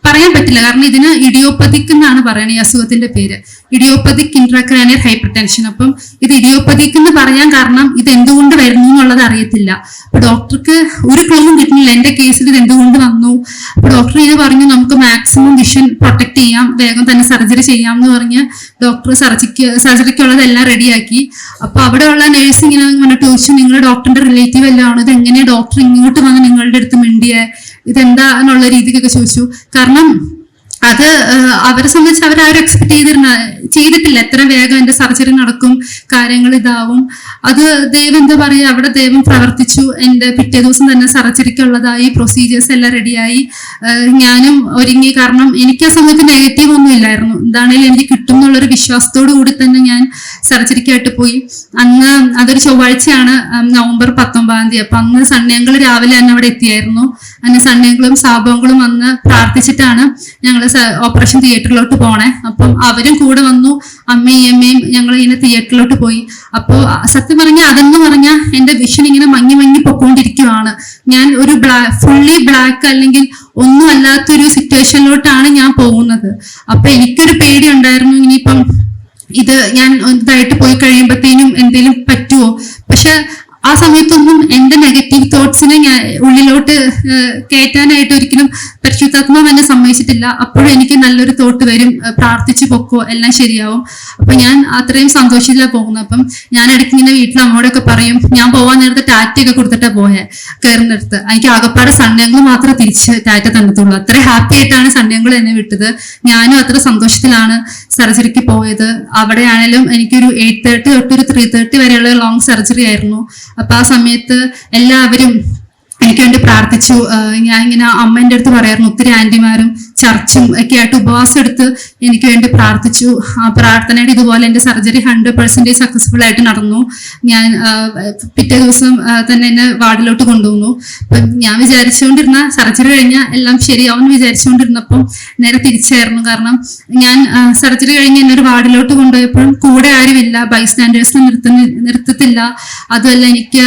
പറയാൻ പറ്റില്ല, കാരണം ഇതിന് ഇഡിയോപ്പതിക് എന്നാണ് പറയുന്നത് ഈ അസുഖത്തിന്റെ പേര്, ഇഡിയോപ്പതിക് ഇൻട്രാക്രാനിയൽ ഹൈപ്പർ ടെൻഷൻ. അപ്പം ഇത് ഇഡിയോപ്പതിക് എന്ന് പറയാൻ കാരണം ഇത് എന്തുകൊണ്ട് വരുന്നു എന്നുള്ളത് അറിയത്തില്ല. അപ്പൊ ഡോക്ടർക്ക് ഒരു ക്ലൂവും കിട്ടുന്നില്ല എന്റെ കേസിൽ ഇത് എന്തുകൊണ്ട് വന്നു. അപ്പൊ ഡോക്ടർ ഇങ്ങനെ പറഞ്ഞു നമുക്ക് മാക്സിമം വിഷൻ പ്രൊട്ടക്ട് ചെയ്യാം, വേഗം തന്നെ സർജറി ചെയ്യാം എന്ന് പറഞ്ഞ് ഡോക്ടർ സർജറിക്കുള്ളതെല്ലാം റെഡിയാക്കി. അപ്പൊ അവിടെയുള്ള നേഴ്സ് ഇങ്ങനെ വന്നിട്ട് ചോദിച്ചു, നിങ്ങൾ ഡോക്ടറിന്റെ റിലേറ്റീവ് എല്ലാം ആണ്, ഇത് എങ്ങനെയാ ഡോക്ടർ ഇങ്ങോട്ട് വന്ന് നിങ്ങളുടെ അടുത്ത് മിണ്ടിയെ, ഇതെന്താ എന്നുള്ള രീതിക്കൊക്കെ ചോദിച്ചു. കാരണം അത് അവരെ സംബന്ധിച്ച് അവരാരും എക്സ്പെക്ട് ചെയ്തിട്ടില്ല എത്ര വേഗം എന്റെ സർജറി നടക്കും, കാര്യങ്ങൾ ഇതാവും. അത് ദൈവം എന്താ പറയുക, അവിടെ ദൈവം പ്രവർത്തിച്ചു. എന്റെ പിറ്റേ ദിവസം തന്നെ സർജറിക്കുള്ളതായി, പ്രൊസീജിയേഴ്സ് എല്ലാം റെഡിയായി, ഞാനും ഒരുങ്ങി. കാരണം എനിക്ക് ആ സമയത്ത് നെഗറ്റീവ് ഒന്നും ഇല്ലായിരുന്നു, എന്താണെങ്കിലും എനിക്ക് കിട്ടും എന്നുള്ളൊരു വിശ്വാസത്തോടു കൂടി തന്നെ ഞാൻ സർജറിക്കായിട്ട് പോയി. അന്ന് അതൊരു ചൊവ്വാഴ്ചയാണ്, നവംബർ 19. അപ്പൊ അന്ന് സണ്ണിയങ്കൾ രാവിലെ തന്നെ അവിടെ എത്തിയായിരുന്നു. അന്ന് സണ്ണിയങ്കളും സാബങ്ങളും വന്ന് പ്രാർത്ഥിച്ചിട്ടാണ് ഞങ്ങൾ ഓപ്പറേഷൻ തിയേറ്ററിലോട്ട് പോണേ. അപ്പം അവരും കൂടെ വന്നു, അമ്മയും ഞങ്ങൾ ഇങ്ങനെ തിയേറ്ററിലോട്ട് പോയി. അപ്പോൾ സത്യം പറഞ്ഞാൽ അതെന്ന് പറഞ്ഞാൽ എന്റെ വിഷൻ ഇങ്ങനെ മങ്ങി മങ്ങി പൊക്കോണ്ടിരിക്കുവാണ്. ഞാൻ ഒരു ഫുള്ളി ബ്ലാക്ക് അല്ലെങ്കിൽ ഒന്നും അല്ലാത്തൊരു സിറ്റുവേഷനിലോട്ടാണ് ഞാൻ പോകുന്നത്. അപ്പൊ എനിക്കൊരു പേടി ഉണ്ടായിരുന്നു, ഇനിയിപ്പം ഇത് ഞാൻ ഇതായിട്ട് പോയി കഴിയുമ്പോഴത്തേനും എന്തെങ്കിലും പറ്റുമോ. പക്ഷെ ആ സമയത്തൊന്നും എന്റെ നെഗറ്റീവ് തോട്ട്സിനെ ഞാൻ ഉള്ളിലോട്ട് കയറ്റാനായിട്ട് ഒരിക്കലും പരിശുദ്ധാത്മാവ് എന്നെ സമ്മതിച്ചിട്ടില്ല. അപ്പോഴും എനിക്ക് നല്ലൊരു തോട്ട് വരും, പ്രാർത്ഥിച്ചു പൊക്കോ, എല്ലാം ശരിയാവും. അപ്പൊ ഞാൻ അത്രയും സന്തോഷത്തിലാണ് പോകുന്നത്. അപ്പം ഞാൻ ഇടയ്ക്ക് ഇങ്ങനെ വീട്ടിൽ അമ്മയോടൊക്കെ പറയും, ഞാൻ പോവാൻ നേരത്തെ ടാറ്റയൊക്കെ കൊടുത്തിട്ടാ പോയെ കയറുന്നിടത്ത്. എനിക്ക് ആകപ്പാടെ സൺഡേകൾ മാത്രമേ തിരിച്ച് ടാറ്റ തന്നത്തുള്ളൂ. അത്ര ഹാപ്പി ആയിട്ടാണ് സൺഡേകൾ എന്നെ വിട്ടത്. ഞാനും അത്ര സന്തോഷത്തിലാണ് സർജറിക്ക് പോയത്. അവിടെയാണെങ്കിലും എനിക്കൊരു 8:30 തൊട്ടൊരു 3:30 വരെയുള്ള ലോങ് സർജറി ആയിരുന്നു. അപ്പൊ ആ സമയത്ത് എല്ലാവരും എനിക്ക് വേണ്ടി പ്രാർത്ഥിച്ചു. ഞാൻ ഇങ്ങനെ അമ്മേന്റെ അടുത്ത് പറയായിരുന്നു, ഒത്തിരി ആന്റിമാരും ചർച്ചും ഒക്കെ ആയിട്ട് ഉപവാസം എടുത്ത് എനിക്ക് വേണ്ടി പ്രാർത്ഥിച്ചു. ആ പ്രാർത്ഥനയുടെ ഇതുപോലെ എന്റെ സർജറി 100% സക്സസ്ഫുൾ ആയിട്ട് നടന്നു. ഞാൻ പിറ്റേ ദിവസം തന്നെ എന്നെ വാർഡിലോട്ട് കൊണ്ടുവന്നു. അപ്പൊ ഞാൻ വിചാരിച്ചുകൊണ്ടിരുന്ന സർജറി കഴിഞ്ഞാൽ എല്ലാം ശരിയാവും വിചാരിച്ചുകൊണ്ടിരുന്നപ്പം നേരെ തിരിച്ചായിരുന്നു. ഞാൻ സർജറി കഴിഞ്ഞ് എന്നെ ഒരു വാർഡിലോട്ട് കൊണ്ടുപോയപ്പോഴും കൂടെ ആരുമില്ല, ബൈസ്റ്റാൻഡേഴ്സിനെ നിർത്തത്തില്ല. അതുമല്ല എനിക്ക്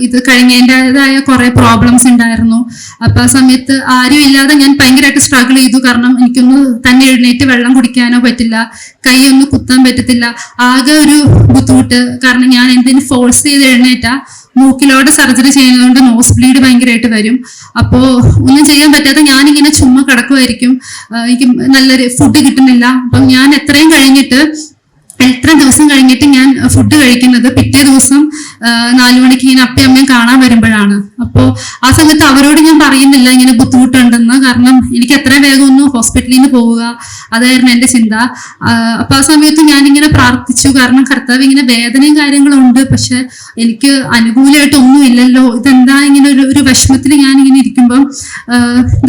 ഇത് കഴിഞ്ഞതിൻ്റെതായ കുറെ പ്രോബ്ലംസ് ഉണ്ടായിരുന്നു. അപ്പൊ ആ സമയത്ത് ആരും ഇല്ലാതെ ഞാൻ ഭയങ്കരമായിട്ട് സ്ട്രഗിൾ ചെയ്തു. കാരണം എനിക്കൊന്ന് തന്നെ എഴുന്നേറ്റ് വെള്ളം കുടിക്കാനോ പറ്റില്ല, കൈ ഒന്ന് കുത്താൻ പറ്റത്തില്ല, ആകെ ഒരു ബുദ്ധിമുട്ട്. കാരണം ഞാൻ എന്തിനു ഫോഴ്സ് ചെയ്ത് എഴുന്നേറ്റാ മൂക്കിലോടെ സർജറി ചെയ്യുന്നതുകൊണ്ട് നോസ് ബ്ലീഡ് ഭയങ്കരമായിട്ട് വരും. അപ്പോ ഒന്നും ചെയ്യാൻ പറ്റാതെ ഞാനിങ്ങനെ ചുമ്മാ കിടക്കുമായിരിക്കും. എനിക്ക് നല്ലൊരു ഫുഡ് കിട്ടുന്നില്ല. അപ്പം ഞാൻ എത്ര ദിവസം കഴിഞ്ഞിട്ട് ഞാൻ ഫുഡ് കഴിക്കുന്നത് പിറ്റേ ദിവസം 4 മണിക്ക് ഇങ്ങനെ അമ്മയും കാണാൻ വരുമ്പോഴാണ്. അപ്പോ ആ സമയത്ത് അവരോട് ഞാൻ പറയുന്നില്ല ഇങ്ങനെ ബുദ്ധിമുട്ടുണ്ടെന്ന്, കാരണം എനിക്ക് എത്രയും വേഗം ഒന്ന് ഹോസ്പിറ്റലിൽ നിന്ന് പോവുക, അതായിരുന്നു എന്റെ ചിന്ത. അപ്പൊ ആ സമയത്ത് ഞാനിങ്ങനെ പ്രാർത്ഥിച്ചു. കാരണം കർത്താവ് ഇങ്ങനെ വേദനയും കാര്യങ്ങളും ഉണ്ട്, പക്ഷെ എനിക്ക് അനുകൂലമായിട്ട് ഒന്നും ഇല്ലല്ലോ, ഇതെന്താ ഇങ്ങനെ ഒരു വിഷമത്തിൽ ഞാൻ ഇങ്ങനെ ഇരിക്കുമ്പം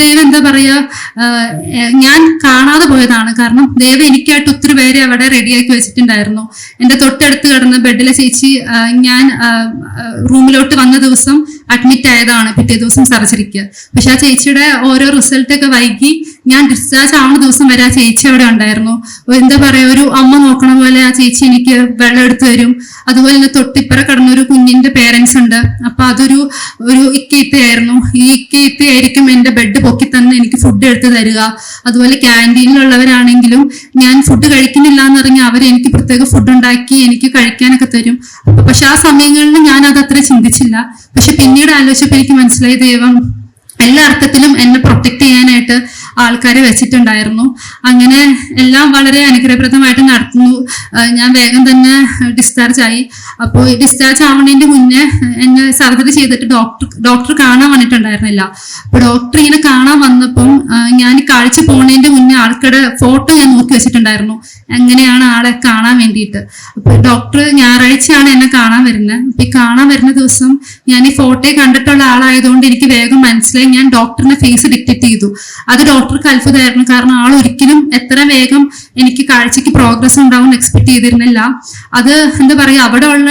ദൈവം എന്താ പറയാ, ഞാൻ കാണാതെ പോയതാണ്. കാരണം ദൈവം എനിക്കായിട്ട് ഒത്തിരി പേരെ അവിടെ റെഡിയാക്കി വെച്ചിട്ടുണ്ടായിരുന്നു. എന്റെ തൊട്ടടുത്ത് കിടന്ന ബെഡിലെ ചേച്ചി ഞാൻ റൂമിലോട്ട് വന്ന ദിവസം അഡ്മിറ്റ് ആയതാണ് പിറ്റേ ദിവസം സർജറിക്ക്. പക്ഷെ ആ ചേച്ചിയുടെ ഓരോ റിസൾട്ടൊക്കെ വൈകി ഞാൻ ഡിസ്ചാർജ് ആവുന്ന ദിവസം വരെ ആ ചേച്ചി അവിടെ ഉണ്ടായിരുന്നു. എന്താ പറയാ, ഒരു അമ്മ നോക്കണ പോലെ ആ ചേച്ചി എനിക്ക് വെള്ളം എടുത്തു തരും. അതുപോലെ തന്നെ തൊട്ടിപ്പുറ കിടന്ന ഒരു കുഞ്ഞിന്റെ പേരൻസ് ഉണ്ട്. അപ്പൊ അതൊരു ഇക്കീത്തയായിരുന്നു. ഈ ഇക്കീത്തയായിരിക്കും എന്റെ ബെഡ് പൊക്കി തന്നെ എനിക്ക് ഫുഡ് എടുത്ത് തരിക. അതുപോലെ ക്യാൻറ്റീനിലുള്ളവരാണെങ്കിലും ഞാൻ ഫുഡ് കഴിക്കുന്നില്ല എന്നറിഞ്ഞ് അവരെനിക്ക് പ്രത്യേക ഫുഡ് ഉണ്ടാക്കി എനിക്ക് കഴിക്കാനൊക്കെ തരും. പക്ഷെ ആ സമയങ്ങളിൽ ഞാൻ അതത്ര ചിന്തിച്ചില്ല. പക്ഷെ പിന്നീട് ആലോചിച്ചപ്പോൾ എനിക്ക് മനസ്സിലായി ദൈവം എല്ലാ അർത്ഥത്തിലും എന്നെ പ്രൊട്ടക്ട് ചെയ്യാനായിട്ട് ആൾക്കാരെ വെച്ചിട്ടുണ്ടായിരുന്നു. അങ്ങനെ എല്ലാം വളരെ അനുഗ്രഹപ്രദമായിട്ട് നടത്തുന്നു. ഞാൻ വേഗം തന്നെ ഡിസ്ചാർജ് ആയി. അപ്പോൾ ഡിസ്ചാർജ് ആവുന്നതിന്റെ മുന്നേ എന്നെ സർജറി ചെയ്തിട്ട് ഡോക്ടർ കാണാൻ വന്നിട്ടുണ്ടായിരുന്നില്ല. അപ്പൊ ഡോക്ടർ ഇങ്ങനെ കാണാൻ വന്നപ്പം ഞാൻ കാഴ്ച പോകുന്നതിന്റെ മുന്നേ ആൾക്കാരുടെ ഫോട്ടോ ഞാൻ നോക്കി വെച്ചിട്ടുണ്ടായിരുന്നു, എങ്ങനെയാണ് ആളെ കാണാൻ വേണ്ടിയിട്ട്. അപ്പൊ ഡോക്ടർ ഞായറാഴ്ചയാണ് എന്നെ കാണാൻ വരുന്നത്. അപ്പൊ ഈ കാണാൻ വരുന്ന ദിവസം ഞാൻ ഈ ഫോട്ടോ കണ്ടിട്ടുള്ള ആളായതുകൊണ്ട് എനിക്ക് വേഗം മനസ്സിലായി. ഞാൻ ഡോക്ടറിന്റെ ഫേസ് ഡിറ്റക്ട് ചെയ്തു. അത് ഡോക്ടർക്ക് അത്ഭുതമായിരുന്നു. കാരണം ആൾ ഒരിക്കലും എത്ര വേഗം എനിക്ക് കാഴ്ചക്ക് പ്രോഗ്രസ് ഉണ്ടാവും എക്സ്പെക്ട് ചെയ്തിരുന്നില്ല. അത് എന്താ പറയാ, അവിടെ ഉള്ള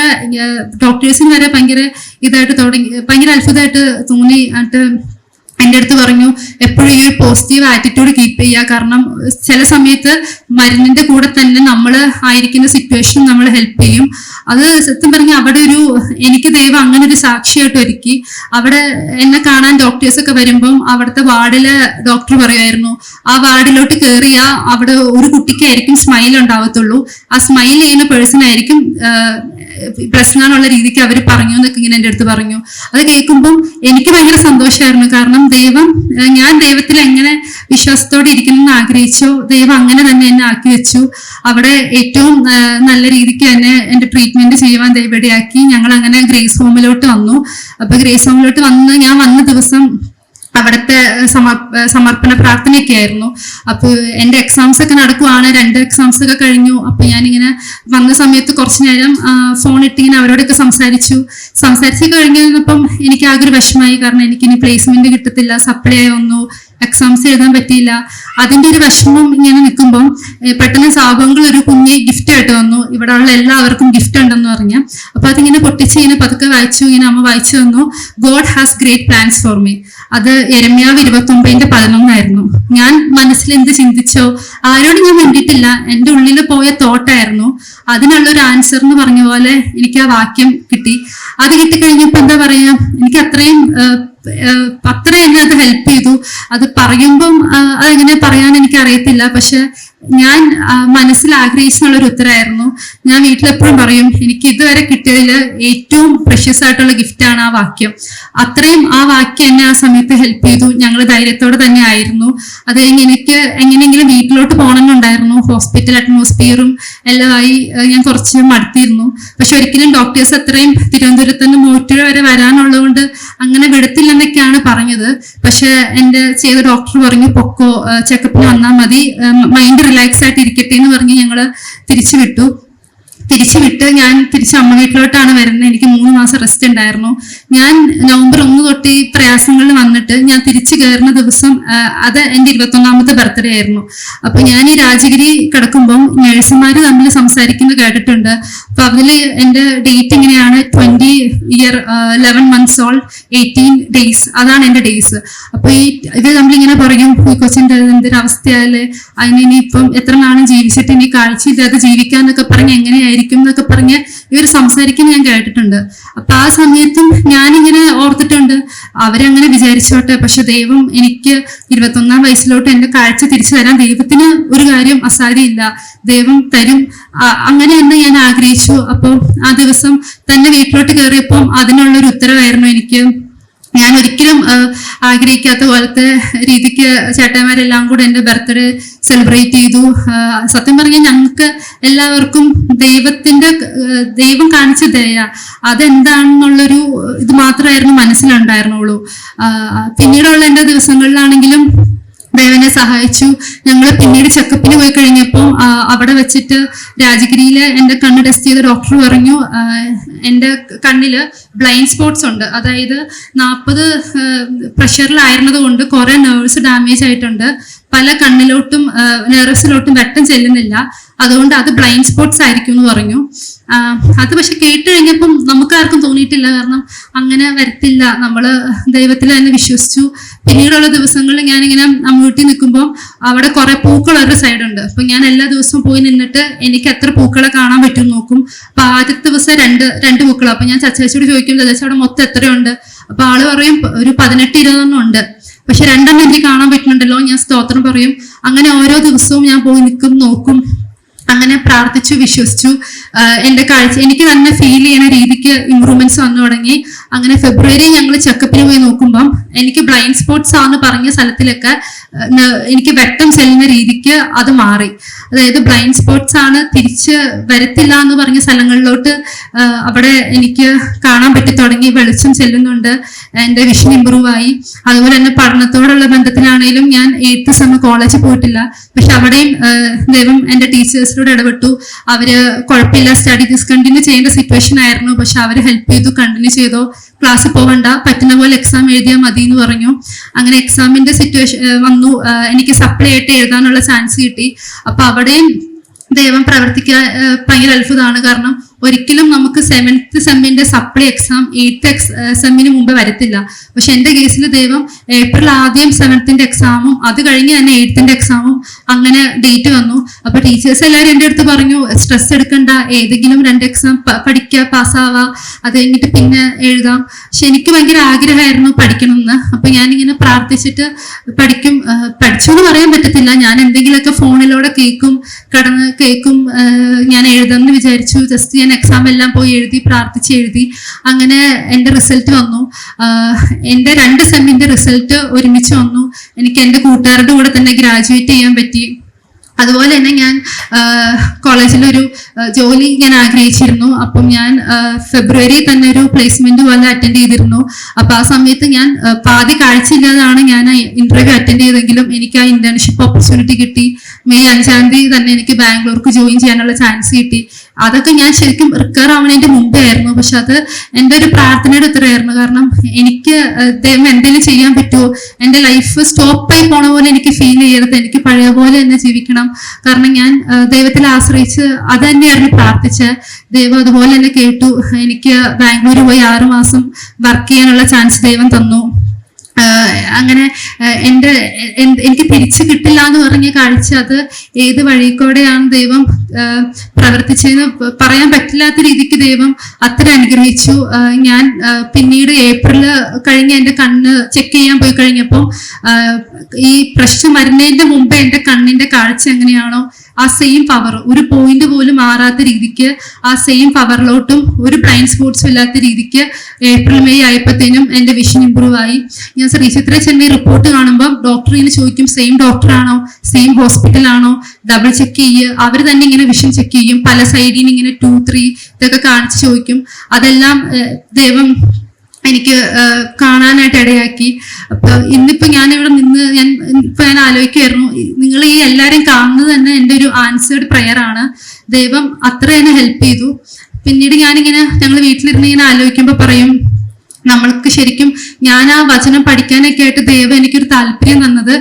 ഡോക്ടേഴ്സിന് വരെ ഭയങ്കര ഇതായിട്ട് തുടങ്ങി, ഭയങ്കര അത്ഭുതമായിട്ട് തോന്നി. എന്നിട്ട് എൻ്റെ അടുത്ത് പറഞ്ഞു എപ്പോഴും ഈ ഒരു പോസിറ്റീവ് ആറ്റിറ്റ്യൂഡ് കീപ്പ് ചെയ്യുക, കാരണം ചില സമയത്ത് മരുന്നിന്റെ കൂടെ തന്നെ നമ്മൾ ആയിരിക്കുന്ന സിറ്റുവേഷൻ നമ്മൾ ഹെൽപ്പ് ചെയ്യും. അത് സത്യം പറഞ്ഞാൽ അവിടെ എനിക്ക് ദൈവം അങ്ങനെ ഒരു സാക്ഷിയായിട്ട് ഒരുക്കി. അവിടെ എന്നെ കാണാൻ ഡോക്ടേഴ്സ് ഒക്കെ വരുമ്പം അവിടുത്തെ വാർഡിലെ ഡോക്ടർ പറയുമായിരുന്നു, ആ വാർഡിലോട്ട് കയറിയ അവിടെ ഒരു കുട്ടിക്കായിരിക്കും സ്മൈൽ ഉണ്ടാവത്തുള്ളൂ, ആ സ്മൈൽ ചെയ്യുന്ന പേഴ്സൺ ആയിരിക്കും പ്രശ്നമുള്ള രീതിക്ക് അവർ പറഞ്ഞു എന്നൊക്കെ ഇങ്ങനെ എൻ്റെ അടുത്ത് പറഞ്ഞു. അത് കേൾക്കുമ്പം എനിക്ക് ഭയങ്കര സന്തോഷമായിരുന്നു. കാരണം ഞാൻ ദൈവത്തിൽ എങ്ങനെ വിശ്വാസത്തോടെ ഇരിക്കണം എന്ന് ആഗ്രഹിച്ചോ ദൈവം അങ്ങനെ തന്നെ എന്നെ ആക്കി വെച്ചു. അവിടെ ഏറ്റവും നല്ല രീതിക്ക് തന്നെ എൻ്റെ ട്രീറ്റ്മെന്റ് ചെയ്യുവാൻ ദൈവം ഇടയാക്കി. ഞങ്ങൾ അങ്ങനെ ഗ്രേസ് ഹോമിലോട്ട് വന്നു. അപ്പൊ ഗ്രേസ് ഹോമിലോട്ട് ഞാൻ വന്ന ദിവസം അവിടുത്തെ സമർപ്പണ പ്രാർത്ഥനയൊക്കെ ആയിരുന്നു. അപ്പൊ എന്റെ എക്സാംസ് ഒക്കെ നടക്കുവാണ്, 2 എക്സാംസ് ഒക്കെ കഴിഞ്ഞു. അപ്പൊ ഞാനിങ്ങനെ വന്ന സമയത്ത് കുറച്ചു നേരം ഫോൺ ഇട്ടിങ്ങനെ അവരോടൊക്കെ സംസാരിച്ച് കഴിഞ്ഞപ്പം എനിക്ക് ആകെ ഒരു വിഷമായി. കാരണം എനിക്കിനി പ്ലേസ്മെന്റ് കിട്ടത്തില്ല, സപ്ലൈ ആയി വന്നു, എക്സാംസ് എഴുതാൻ പറ്റിയില്ല. അതിന്റെ ഒരു വിഷമം ഇങ്ങനെ നിൽക്കുമ്പം പെട്ടെന്ന് സാബങ്ങൾ ഒരു കുഞ്ഞ് ഗിഫ്റ്റ് ആയിട്ട് വന്നു. ഇവിടെ ഉള്ള എല്ലാവർക്കും ഗിഫ്റ്റ് ഉണ്ടെന്ന് പറഞ്ഞു. അപ്പൊ അതിങ്ങനെ പൊട്ടിച്ച് ഇങ്ങനെ പതുക്കെ വായിച്ചു. ഇങ്ങനെ അമ്മ വായിച്ചു തന്നു, God has great plans for me. അത് യെരമ്യാവ് 29:11 ഞാൻ മനസ്സിൽ എന്ത് ചിന്തിച്ചോ ആരോടും ഞാൻ വേണ്ടിയിട്ടില്ല, എൻ്റെ ഉള്ളിൽ പോയ തോട്ടായിരുന്നു. അതിനുള്ളൊരു ആൻസർ എന്ന് പറഞ്ഞ പോലെ എനിക്ക് ആ വാക്യം കിട്ടി. അത് കിട്ടിക്കഴിഞ്ഞപ്പോ എന്താ പറയാ, എനിക്ക് അത്രയും എന്നെ അത് ഹെൽപ്പ് ചെയ്തു. അത് പറയുമ്പം അതെങ്ങനെ പറയാൻ എനിക്ക് അറിയത്തില്ല. പക്ഷെ ഞാൻ മനസ്സിൽ ആഗ്രഹിച്ചുള്ളൊരു ഉത്തരമായിരുന്നു. ഞാൻ വീട്ടിലെപ്പോഴും പറയും, എനിക്ക് ഇതുവരെ കിട്ടിയതിൽ ഏറ്റവും പ്രഷ്യസ് ആയിട്ടുള്ള ഗിഫ്റ്റാണ് ആ വാക്യം. അത്രയും ആ വാക്യം എന്നെ ആ സമയത്ത് ഹെൽപ്പ് ചെയ്തു. ഞങ്ങൾ ധൈര്യത്തോടെ തന്നെ ആയിരുന്നു. അത് കഴിഞ്ഞ് എനിക്ക് എങ്ങനെയെങ്കിലും വീട്ടിലോട്ട് പോകണമെന്നുണ്ടായിരുന്നു. ഹോസ്പിറ്റൽ അറ്റ്മോസ്ഫിയറും എല്ലാമായി ഞാൻ കുറച്ച് മടുത്തിരുന്നു. പക്ഷെ ഒരിക്കലും ഡോക്ടേഴ്സ് അത്രയും തിരുവനന്തപുരത്ത് നിന്ന് മൂറ്റുപുഴ വരെ വരാനുള്ളതുകൊണ്ട് അങ്ങനെ വിടത്തില്ലെന്നൊക്കെയാണ് പറഞ്ഞത്. പക്ഷെ എൻ്റെ ചെയ്ത ഡോക്ടർ പറഞ്ഞു, പൊക്കോ, ചെക്കപ്പിന് വന്നാൽ മതി, മൈൻഡ് റിലാക്സ് ആയിട്ട് ഇരിക്കട്ടെ എന്ന് പറഞ്ഞ് ഞങ്ങള് തിരിച്ചു വിട്ട് ഞാൻ തിരിച്ച് അമ്മ വീട്ടിലോട്ടാണ് വരുന്നത്. എനിക്ക് 3 മാസം റെസ്റ്റ് ഉണ്ടായിരുന്നു. ഞാൻ നവംബർ 1 തൊട്ട് ഈ പ്രയാസങ്ങളിൽ വന്നിട്ട് ഞാൻ തിരിച്ചു കയറുന്ന ദിവസം അത് എൻ്റെ 21ാമത്തെ ബർത്ത്ഡേ ആയിരുന്നു. അപ്പൊ ഞാൻ ഈ രാജഗിരി കിടക്കുമ്പം നഴ്സുമാര് തമ്മിൽ സംസാരിക്കുന്നത് കേട്ടിട്ടുണ്ട്. അപ്പൊ അതില് എൻ്റെ ഡേറ്റ് ഇങ്ങനെയാണ്, 20 year 11 months old 18 days, അതാണ് എൻ്റെ ഡേയ്സ്. അപ്പൊ ഇത് നമ്മളിങ്ങനെ പറയും, ഈ കൊച്ചിൻ്റെ എന്തൊരവസ്ഥയാല്, അതിന് ഇനിയിപ്പം എത്ര നാളും ജീവിച്ചിട്ട് ഇനി കാഴ്ചയില്ലാതെ ജീവിക്കാന്നൊക്കെ പറഞ്ഞ് എങ്ങനെയായിരിക്കും എന്നൊക്കെ പറഞ്ഞ് ഇവർ സംസാരിക്കുന്നത് ഞാൻ കേട്ടിട്ടുണ്ട്. അപ്പൊ ആ സമയത്തും ഞാനിങ്ങനെ ഓർത്തിട്ടുണ്ട്, അവരങ്ങനെ വിചാരിച്ചോട്ടെ, പക്ഷെ ദൈവം എനിക്ക് 21ാം വയസ്സിലോട്ട് എന്റെ കാഴ്ച തിരിച്ചു തരാൻ ദൈവത്തിന് ഒരു കാര്യം അസാധ്യമില്ല, ദൈവം തരും. അങ്ങനെ തന്നെ ഞാൻ ആഗ്രഹിച്ചു. അപ്പോൾ ആ ദിവസം തന്നെ വീട്ടിലോട്ട് കയറിയപ്പോൾ അതിനുള്ളൊരു ഉത്തരവായിരുന്നു എനിക്ക്. ഞാൻ ഒരിക്കലും ആഗ്രഹിക്കാത്ത പോലത്തെ രീതിക്ക് ചേട്ടന്മാരെല്ലാം കൂടെ എൻ്റെ ബർത്ത്ഡേ സെലിബ്രേറ്റ് ചെയ്തു. സത്യം പറഞ്ഞാൽ ഞങ്ങൾക്ക് എല്ലാവർക്കും ദൈവം കാണിച്ച ദയ അതെന്താണെന്നുള്ളൊരു ഇത് മാത്രമായിരുന്നു മനസ്സിലുണ്ടായിരുന്നുള്ളൂ. പിന്നീടുള്ള എൻ്റെ ദിവസങ്ങളിലാണെങ്കിലും ദൈവനെ സഹായിച്ചു. ഞങ്ങൾ പിന്നീട് ചെക്കപ്പിന് പോയി കഴിഞ്ഞപ്പോൾ അവിടെ വെച്ചിട്ട് രാജഗിരിയിലെ എൻ്റെ കണ്ണ് ടെസ്റ്റ് ചെയ്ത ഡോക്ടർ പറഞ്ഞു, എൻ്റെ കണ്ണില് ബ്ലൈൻഡ് സ്പോട്ട്സ് ഉണ്ട്. അതായത് 40 പ്രഷറിലായിരുന്നത് കൊണ്ട് കുറെ നെർവ്സ് ഡാമേജ് ആയിട്ടുണ്ട്. പല കണ്ണിലോട്ടും നെർവ്സിലോട്ടും വെട്ടം ചെല്ലുന്നില്ല. അതുകൊണ്ട് അത് ബ്ലൈൻഡ് സ്പോട്ട്സ് ആയിരിക്കും എന്ന് പറഞ്ഞു. അത് പക്ഷെ കേട്ട് കഴിഞ്ഞപ്പം നമുക്കാർക്കും തോന്നിയിട്ടില്ല. കാരണം അങ്ങനെ വരത്തില്ല, നമ്മള് ദൈവത്തിൽ തന്നെ വിശ്വസിച്ചു. പിന്നീടുള്ള ദിവസങ്ങളിൽ ഞാനിങ്ങനെ വീട്ടിൽ നിൽക്കുമ്പോൾ അവിടെ കുറെ പൂക്കളൊരു സൈഡുണ്ട്. അപ്പൊ ഞാൻ എല്ലാ ദിവസവും പോയി നിന്നിട്ട് എനിക്ക് എത്ര പൂക്കളെ കാണാൻ പറ്റും നോക്കും. അപ്പൊ ആദ്യത്തെ ദിവസം രണ്ട് പൂക്കൾ. അപ്പൊ ഞാൻ ചച്ചയോട് ചോദിക്കും, ചച്ച അവിടെ മൊത്തം എത്രയുണ്ട്? അപ്പൊ ആള് പറയും ഒരു 18-20 ഉണ്ട്. പക്ഷെ 2 എനിക്ക് കാണാൻ പറ്റുന്നുണ്ടല്ലോ. ഞാൻ സ്തോത്രം പറയും. അങ്ങനെ ഓരോ ദിവസവും ഞാൻ പോയി നിൽക്കും, നോക്കും. അങ്ങനെ പ്രാർത്ഥിച്ചു, വിശ്വസിച്ചു. എൻ്റെ കാഴ്ച എനിക്ക് തന്നെ ഫീൽ ചെയ്യുന്ന രീതിക്ക് ഇമ്പ്രൂവ്മെന്റ്സ് വന്നു തുടങ്ങി. അങ്ങനെ ഫെബ്രുവരി ഞങ്ങൾ ചെക്കപ്പിന് പോയി നോക്കുമ്പം എനിക്ക് ബ്ലൈൻഡ് സ്പോട്ട്സ് ആണെന്ന് പറഞ്ഞ സ്ഥലത്തിലൊക്കെ എനിക്ക് വെട്ടം ചെല്ലുന്ന രീതിക്ക് അത് മാറി. അതായത് ബ്ലൈൻഡ് സ്പോട്ട്സ് ആണ്, തിരിച്ച് വരത്തില്ല എന്ന് പറഞ്ഞ സ്ഥലങ്ങളിലോട്ട് അവിടെ എനിക്ക് കാണാൻ പറ്റി തുടങ്ങി. വെളിച്ചം ചെല്ലുന്നുണ്ട്, എൻ്റെ വിഷൻ ഇമ്പ്രൂവ് ആയി. അതുപോലെ തന്നെ പഠനത്തോടുള്ള ബന്ധത്തിലാണെങ്കിലും ഞാൻ 8th സെം കോളേജിൽ പോയിട്ടില്ല. പക്ഷെ അവിടെയും ദൈവം എൻ്റെ ടീച്ചേഴ്സിലൂടെ ഇടപെട്ടു. അവര് കുഴപ്പമില്ല, സ്റ്റഡി ഡിസ്കണ്ടിന്യൂ ചെയ്യേണ്ട സിറ്റുവേഷൻ ആയിരുന്നു, പക്ഷെ അവര് ഹെൽപ്പ് ചെയ്തു, കണ്ടിന്യൂ ചെയ്തോ, ക്ലാസ്സിൽ പോകണ്ട, പറ്റുന്ന പോലെ എക്സാം എഴുതിയാൽ മതി എന്ന് പറഞ്ഞു. അങ്ങനെ എക്സാമിന്റെ സിറ്റുവേഷൻ വന്നു. എനിക്ക് സപ്ലൈ ആയിട്ട് എഴുതാനുള്ള ചാൻസ് കിട്ടി. അപ്പൊ അവിടെയും ദൈവം പ്രവർത്തിക്കാൻ ഭയങ്കര അത്ഭുതമാണ്. കാരണം ഒരിക്കലും നമുക്ക് 7th സെമ്മിന്റെ സപ്ലി എക്സാം 8th സെമ്മിന് മുമ്പ് വരത്തില്ല. പക്ഷെ എന്റെ കേസിൽ ദൈവം ഏപ്രിൽ ആദ്യം 7th എക്സാമും അത് കഴിഞ്ഞ് തന്നെ 8th എക്സാമും അങ്ങനെ ഡേറ്റ് വന്നു. അപ്പൊ ടീച്ചേഴ്സ് എല്ലാവരും എൻ്റെ അടുത്ത് പറഞ്ഞു, സ്ട്രെസ് എടുക്കണ്ട, ഏതെങ്കിലും 2 എക്സാം പഠിക്കുക, പാസ്സാവാ, അത് കഴിഞ്ഞിട്ട് പിന്നെ എഴുതാം. പക്ഷെ എനിക്ക് ഭയങ്കര ആഗ്രഹമായിരുന്നു പഠിക്കണമെന്ന്. അപ്പൊ ഞാനിങ്ങനെ പ്രാർത്ഥിച്ചിട്ട് പഠിച്ചു എന്ന് പറയാൻ പറ്റത്തില്ല, ഞാൻ എന്തെങ്കിലുമൊക്കെ ഫോണിലൂടെ കേൾക്കും, ഞാൻ എഴുതാമെന്ന് വിചാരിച്ചു. ജസ്റ്റ് ഞാൻ എക്സാം എല്ലാം പോയി എഴുതി, പ്രാർത്ഥിച്ച് എഴുതി. അങ്ങനെ എൻ്റെ റിസൾട്ട് വന്നു. എൻ്റെ 2 സെമ്മിന്റെ റിസൾട്ട് ഒരുമിച്ച് വന്നു. എനിക്ക് എൻ്റെ കൂട്ടുകാരുടെ കൂടെ തന്നെ ഗ്രാജുവേറ്റ് ചെയ്യാൻ പറ്റി. അതുപോലെ തന്നെ ഞാൻ കോളേജിലൊരു ജോലി ഞാൻ ആഗ്രഹിച്ചിരുന്നു. അപ്പം ഞാൻ ഫെബ്രുവരി തന്നെ ഒരു പ്ലേസ്മെന്റ് പോലെ അറ്റൻഡ് ചെയ്തിരുന്നു. അപ്പൊ ആ സമയത്ത് ഞാൻ പാതി കാഴ്ചയില്ലാതാണ് ഞാൻ ഇന്റർവ്യൂ അറ്റൻഡ് ചെയ്തെങ്കിലും എനിക്ക് ആ ഇന്റേൺഷിപ്പ് ഓപ്പർച്യൂണിറ്റി കിട്ടി. മെയ് 5-ാം തീയതി തന്നെ എനിക്ക് ബാംഗ്ലൂർക്ക് ജോയിൻ ചെയ്യാനുള്ള ചാൻസ് കിട്ടി. അതൊക്കെ ഞാൻ ശരിക്കും റിക്കവർ ആവുന്നതിന്റെ മുമ്പേ ആയിരുന്നു. പക്ഷെ അത് എൻ്റെ ഒരു പ്രാർത്ഥനയുടെ ഉത്തരമായിരുന്നു. കാരണം എനിക്ക് ദൈവം എന്തെങ്കിലും ചെയ്യാൻ പറ്റുമോ, എൻ്റെ ലൈഫ് സ്റ്റോപ്പായി പോണ പോലെ എനിക്ക് ഫീൽ ചെയ്യരുത്, എനിക്ക് പഴയ പോലെ തന്നെ ജീവിക്കണം. കാരണം ഞാൻ ദൈവത്തിൽ ആശ്രയിച്ച് അത് തന്നെയായിരുന്നു പ്രാർത്ഥിച്ചത്. ദൈവം അതുപോലെ തന്നെ കേട്ടു. എനിക്ക് ബാംഗ്ലൂർ പോയി 6 മാസം വർക്ക് ചെയ്യാനുള്ള ചാൻസ് ദൈവം തന്നു. അങ്ങനെ എനിക്ക് തിരിച്ചു കിട്ടില്ല എന്ന് പറഞ്ഞ കാഴ്ച, അത് ഏത് വഴി കൂടെയാണ് ദൈവം പ്രവർത്തിച്ചതെന്ന് പറയാൻ പറ്റില്ലാത്ത രീതിക്ക് ദൈവം അത്ര അനുഗ്രഹിച്ചു. ഞാൻ പിന്നീട് ഏപ്രില് കഴിഞ്ഞ് എൻ്റെ കണ്ണ് ചെക്ക് ചെയ്യാൻ പോയി കഴിഞ്ഞപ്പോൾ ഈ പ്രശ്നം വരുന്നതിന്റെ മുമ്പ് എൻ്റെ കണ്ണിന്റെ കാഴ്ച എങ്ങനെയാണോ ആ സെയിം പവർ, ഒരു പോയിന്റ് പോലും മാറാത്ത രീതിക്ക് ആ സെയിം പവറിലോട്ടും ഒരു ബ്ലൈൻഡ് സ്പോട്ട്സും ഇല്ലാത്ത രീതിക്ക് ഏപ്രിൽ മെയ് ആയപ്പോഴത്തേനും എൻ്റെ വിഷൻ ഇമ്പ്രൂവ് ആയി. ഞാൻ ശ്രീ ചിത്ര ചെന്നൈ റിപ്പോർട്ട് കാണുമ്പോൾ ഡോക്ടർ ഇങ്ങനെ ചോദിക്കും, സെയിം ഡോക്ടറാണോ, സെയിം ഹോസ്പിറ്റലാണോ, ഡബിൾ ചെക്ക് ചെയ്യുക. അവർ തന്നെ ഇങ്ങനെ വിഷൻ ചെക്ക് ചെയ്യും, പല സൈഡിൽ നിന്ന് ഇങ്ങനെ 2, 3 ഇതൊക്കെ കാണിച്ച് ചോദിക്കും. അതെല്ലാം ദൈവം എനിക്ക് കാണാനായിട്ട് ഇടയാക്കി. അപ്പൊ ഇന്നിപ്പോ ഞാൻ ഇവിടെ നിന്ന് ഞാൻ ആലോചിക്കുമായിരുന്നു, നിങ്ങൾ ഈ എല്ലാവരും കാണുന്നത് തന്നെ എൻ്റെ ഒരു ആൻസേർഡ് പ്രെയർ ആണ്. ദൈവം അത്ര എന്നെ ഹെൽപ്പ് ചെയ്തു. പിന്നീട് ഞങ്ങൾ വീട്ടിലിരുന്ന് ഇങ്ങനെ ആലോചിക്കുമ്പോൾ പറയും, നമ്മൾക്ക് ശരിക്കും ഞാൻ ആ വചനം പഠിക്കാനൊക്കെ ആയിട്ട് ദൈവം എനിക്കൊരു താല്പര്യം തന്നത്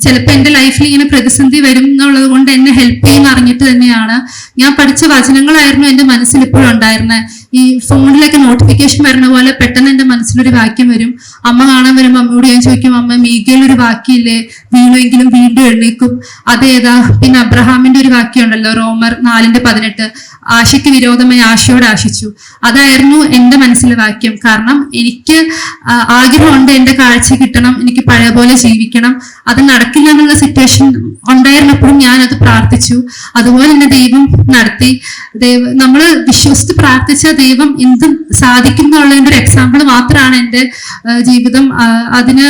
ചിലപ്പോൾ എൻ്റെ ലൈഫിൽ ഇങ്ങനെ പ്രതിസന്ധി വരും എന്നുള്ളത് കൊണ്ട് എന്നെ ഹെൽപ്പ് ചെയ്യുന്ന അറിഞ്ഞിട്ട് തന്നെയാണ്. ഞാൻ പഠിച്ച വചനങ്ങളായിരുന്നു എൻ്റെ മനസ്സിൽ ഇപ്പോഴും ഉണ്ടായിരുന്നത്. ഈ ഫോണിലൊക്കെ നോട്ടിഫിക്കേഷൻ വരുന്ന പോലെ പെട്ടെന്ന് എൻ്റെ മനസ്സിലൊരു വാക്യം വരും. അമ്മ കാണാൻ വരുമ്പോൾ അമ്മയോട് ഞാൻ ചോദിക്കും, അമ്മ മീഖയിൽ ഒരു വാക്യമില്ലേ, വീണെങ്കിലും വീണ്ടും എഴുന്നേക്കും, അതേതാ? പിന്നെ അബ്രഹാമിന്റെ ഒരു വാക്യം ഉണ്ടല്ലോ, റോമർ 4:18, ആശയ്ക്ക് വിരോധമായി ആശയോട് ആശിച്ചു. അതായിരുന്നു എൻ്റെ മനസ്സിലെ വാക്യം. കാരണം എനിക്ക് ആഗ്രഹമുണ്ട് എൻ്റെ കാഴ്ച കിട്ടണം, എനിക്ക് പഴയ പോലെ ജീവിക്കണം. അത് നടക്കില്ല എന്നുള്ള സിറ്റുവേഷൻ ഉണ്ടായിരുന്നപ്പോഴും ഞാനത് പ്രാർത്ഥിച്ചു. അതുപോലെ തന്നെ ദൈവം നടത്തി. നമ്മൾ വിശ്വസിച്ച് പ്രാർത്ഥിച്ച ദൈവം എന്തും സാധിക്കും എന്നുള്ളതിന്റെ ഒരു എക്സാമ്പിൾ മാത്രമാണ് എൻ്റെ ജീവിതം. അതിന്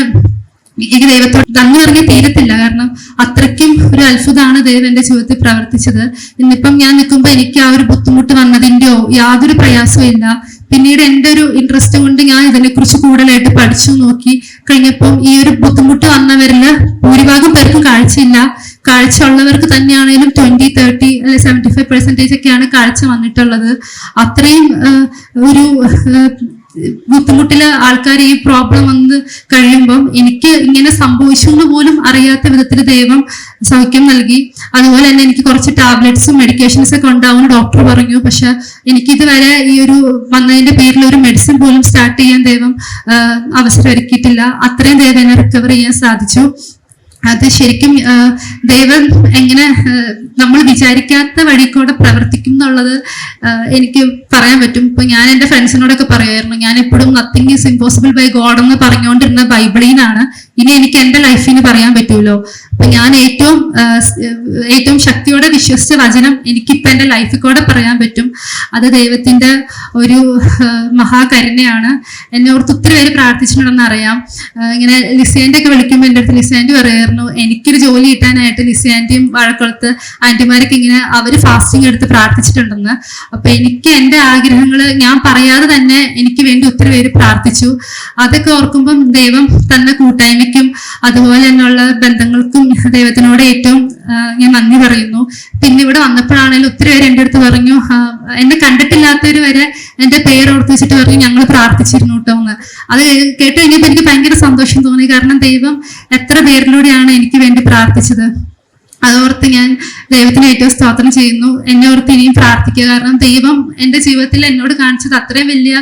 എനിക്ക് ദൈവത്തോട് നന്ദി പറഞ്ഞ് തീരത്തില്ല. കാരണം അത്രയ്ക്കും ഒരു അത്ഭുതമാണ് ദൈവം എൻ്റെ ജീവിതത്തിൽ പ്രവർത്തിച്ചത്. ഇന്നിപ്പം ഞാൻ നിൽക്കുമ്പോൾ എനിക്ക് ആ ഒരു ബുദ്ധിമുട്ട് വന്നതിൻ്റെയോ യാതൊരു പ്രയാസവും ഇല്ല. പിന്നീട് എൻ്റെ ഒരു ഇൻട്രസ്റ്റ് കൊണ്ട് ഞാൻ ഇതിനെക്കുറിച്ച് കൂടുതലായിട്ട് പഠിച്ചു നോക്കി കഴിഞ്ഞപ്പോൾ ഈ ഒരു ബുദ്ധിമുട്ട് വന്നവരില് ഭൂരിഭാഗം പേർക്കും കാഴ്ചയില്ല. കാഴ്ച ഉള്ളവർക്ക് തന്നെയാണെങ്കിലും 20, 30 അല്ലെ 75% ഒക്കെയാണ് കാഴ്ച വന്നിട്ടുള്ളത്. അത്രയും ഒരു ബുദ്ധിമുട്ടില് ആൾക്കാർ ഈ പ്രോബ്ലം വന്ന് കഴിയുമ്പം എനിക്ക് ഇങ്ങനെ സംഭവിച്ചു എന്ന് പോലും അറിയാത്ത വിധത്തിൽ ദൈവം സൗഖ്യം നൽകി. അതുപോലെ തന്നെ എനിക്ക് കുറച്ച് ടാബ്ലറ്റ്സും മെഡിക്കേഷൻസ് ഒക്കെ ഉണ്ടാവുമെന്ന് ഡോക്ടർ പറഞ്ഞു. പക്ഷെ എനിക്കിതുവരെ ഈ ഒരു വന്നതിന്റെ പേരിൽ ഒരു മെഡിസിൻ പോലും സ്റ്റാർട്ട് ചെയ്യാൻ ദൈവം അവസരം ഒരുക്കിയിട്ടില്ല. അത്രയും ദൈവം എന്നെ റിക്കവർ ചെയ്യാൻ സാധിച്ചു. അത് ശരിക്കും ദൈവം എങ്ങനെ നമ്മൾ വിചാരിക്കാത്ത വഴി കൂടെ പ്രവർത്തിക്കും എന്നുള്ളത് എനിക്ക് പറയാൻ പറ്റും. ഇപ്പൊ ഞാൻ എൻ്റെ ഫ്രണ്ട്സിനോടൊക്കെ പറയുമായിരുന്നു, ഞാൻ എപ്പോഴും nothing is impossible by God എന്ന് പറഞ്ഞുകൊണ്ടിരുന്ന ബൈബിളിൽ നിന്നാണ് ഇനി എനിക്ക് എൻ്റെ ലൈഫിന് പറയാൻ പറ്റുമല്ലോ. അപ്പൊ ഞാൻ ഏറ്റവും ശക്തിയോടെ വിശ്വസിച്ച വചനം എനിക്കിപ്പോ എൻ്റെ ലൈഫിൽ കൂടെ പറയാൻ പറ്റും. അത് ദൈവത്തിന്റെ ഒരു മഹാകരുണയാണ്. എന്നെ ഓർത്ത് ഒത്തിരി പേര് പ്രാർത്ഥിച്ചിട്ടുണ്ടെന്ന് അറിയാം. ഇങ്ങനെ ലിസിയാൻ്റെ ഒക്കെ വിളിക്കുമ്പോൾ എൻ്റെ അടുത്ത് ലിസിയാൻ്റെ പറയായിരുന്നു, എനിക്കൊരു ജോലി കിട്ടാനായിട്ട് ലിസിയാൻ്റെയും വാഴക്കുളത്ത് ആന്റിമാരൊക്കെ ഇങ്ങനെ അവര് ഫാസ്റ്റിംഗ് എടുത്ത് പ്രാർത്ഥിച്ചിട്ടുണ്ടെന്ന്. അപ്പൊ എനിക്ക് എൻ്റെ ആഗ്രഹങ്ങള് ഞാൻ പറയാതെ തന്നെ എനിക്ക് വേണ്ടി ഒത്തിരി പേര് പ്രാർത്ഥിച്ചു. അതൊക്കെ ഓർക്കുമ്പം ദൈവം തന്ന കൂട്ടായ്മയ്ക്കും അതുപോലെ തന്നെയുള്ള ബന്ധങ്ങൾക്കും ദൈവത്തിനോട് ഏറ്റവും ഞാൻ നന്ദി പറയുന്നു. പിന്നെ ഇവിടെ വന്നപ്പോഴാണെങ്കിലും ഒത്തിരി പേര് എൻ്റെ അടുത്ത് പറഞ്ഞു, എന്നെ കണ്ടിട്ടില്ലാത്തവര് വരെ എൻ്റെ പേര് ഓർത്ത് വെച്ചിട്ട് പറഞ്ഞു ഞങ്ങൾ പ്രാർത്ഥിച്ചിരുന്നു കേട്ടോ എന്ന്. അത് കേട്ട് കഴിഞ്ഞപ്പോൾ എനിക്ക് ഭയങ്കര സന്തോഷം തോന്നി. കാരണം ദൈവം എത്ര പേരിലൂടെയാണ് എനിക്ക് വേണ്ടി പ്രാർത്ഥിച്ചത്. അതോർത്ത് ഞാൻ ദൈവത്തിന് ഏറ്റവും സ്തോത്രം ചെയ്യുന്നു. എന്നെ ഓർത്ത് ഇനിയും പ്രാർത്ഥിക്കുക. കാരണം ദൈവം എൻ്റെ ജീവിതത്തിൽ എന്നോട് കാണിച്ചത് അത്രയും വലിയ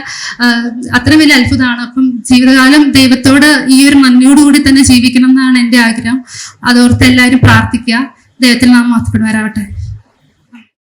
അത്ഭുതമാണ്. അപ്പം ജീവിതകാലം ദൈവത്തോട് ഈ ഒരു നന്ദിയോടുകൂടി തന്നെ ജീവിക്കണം എന്നാണ് എൻ്റെ ആഗ്രഹം. അതോർത്ത് എല്ലാവരും പ്രാർത്ഥിക്കുക. ദൈവത്തിന് നാം മഹത്വപ്പെടുവാനാവട്ടെ.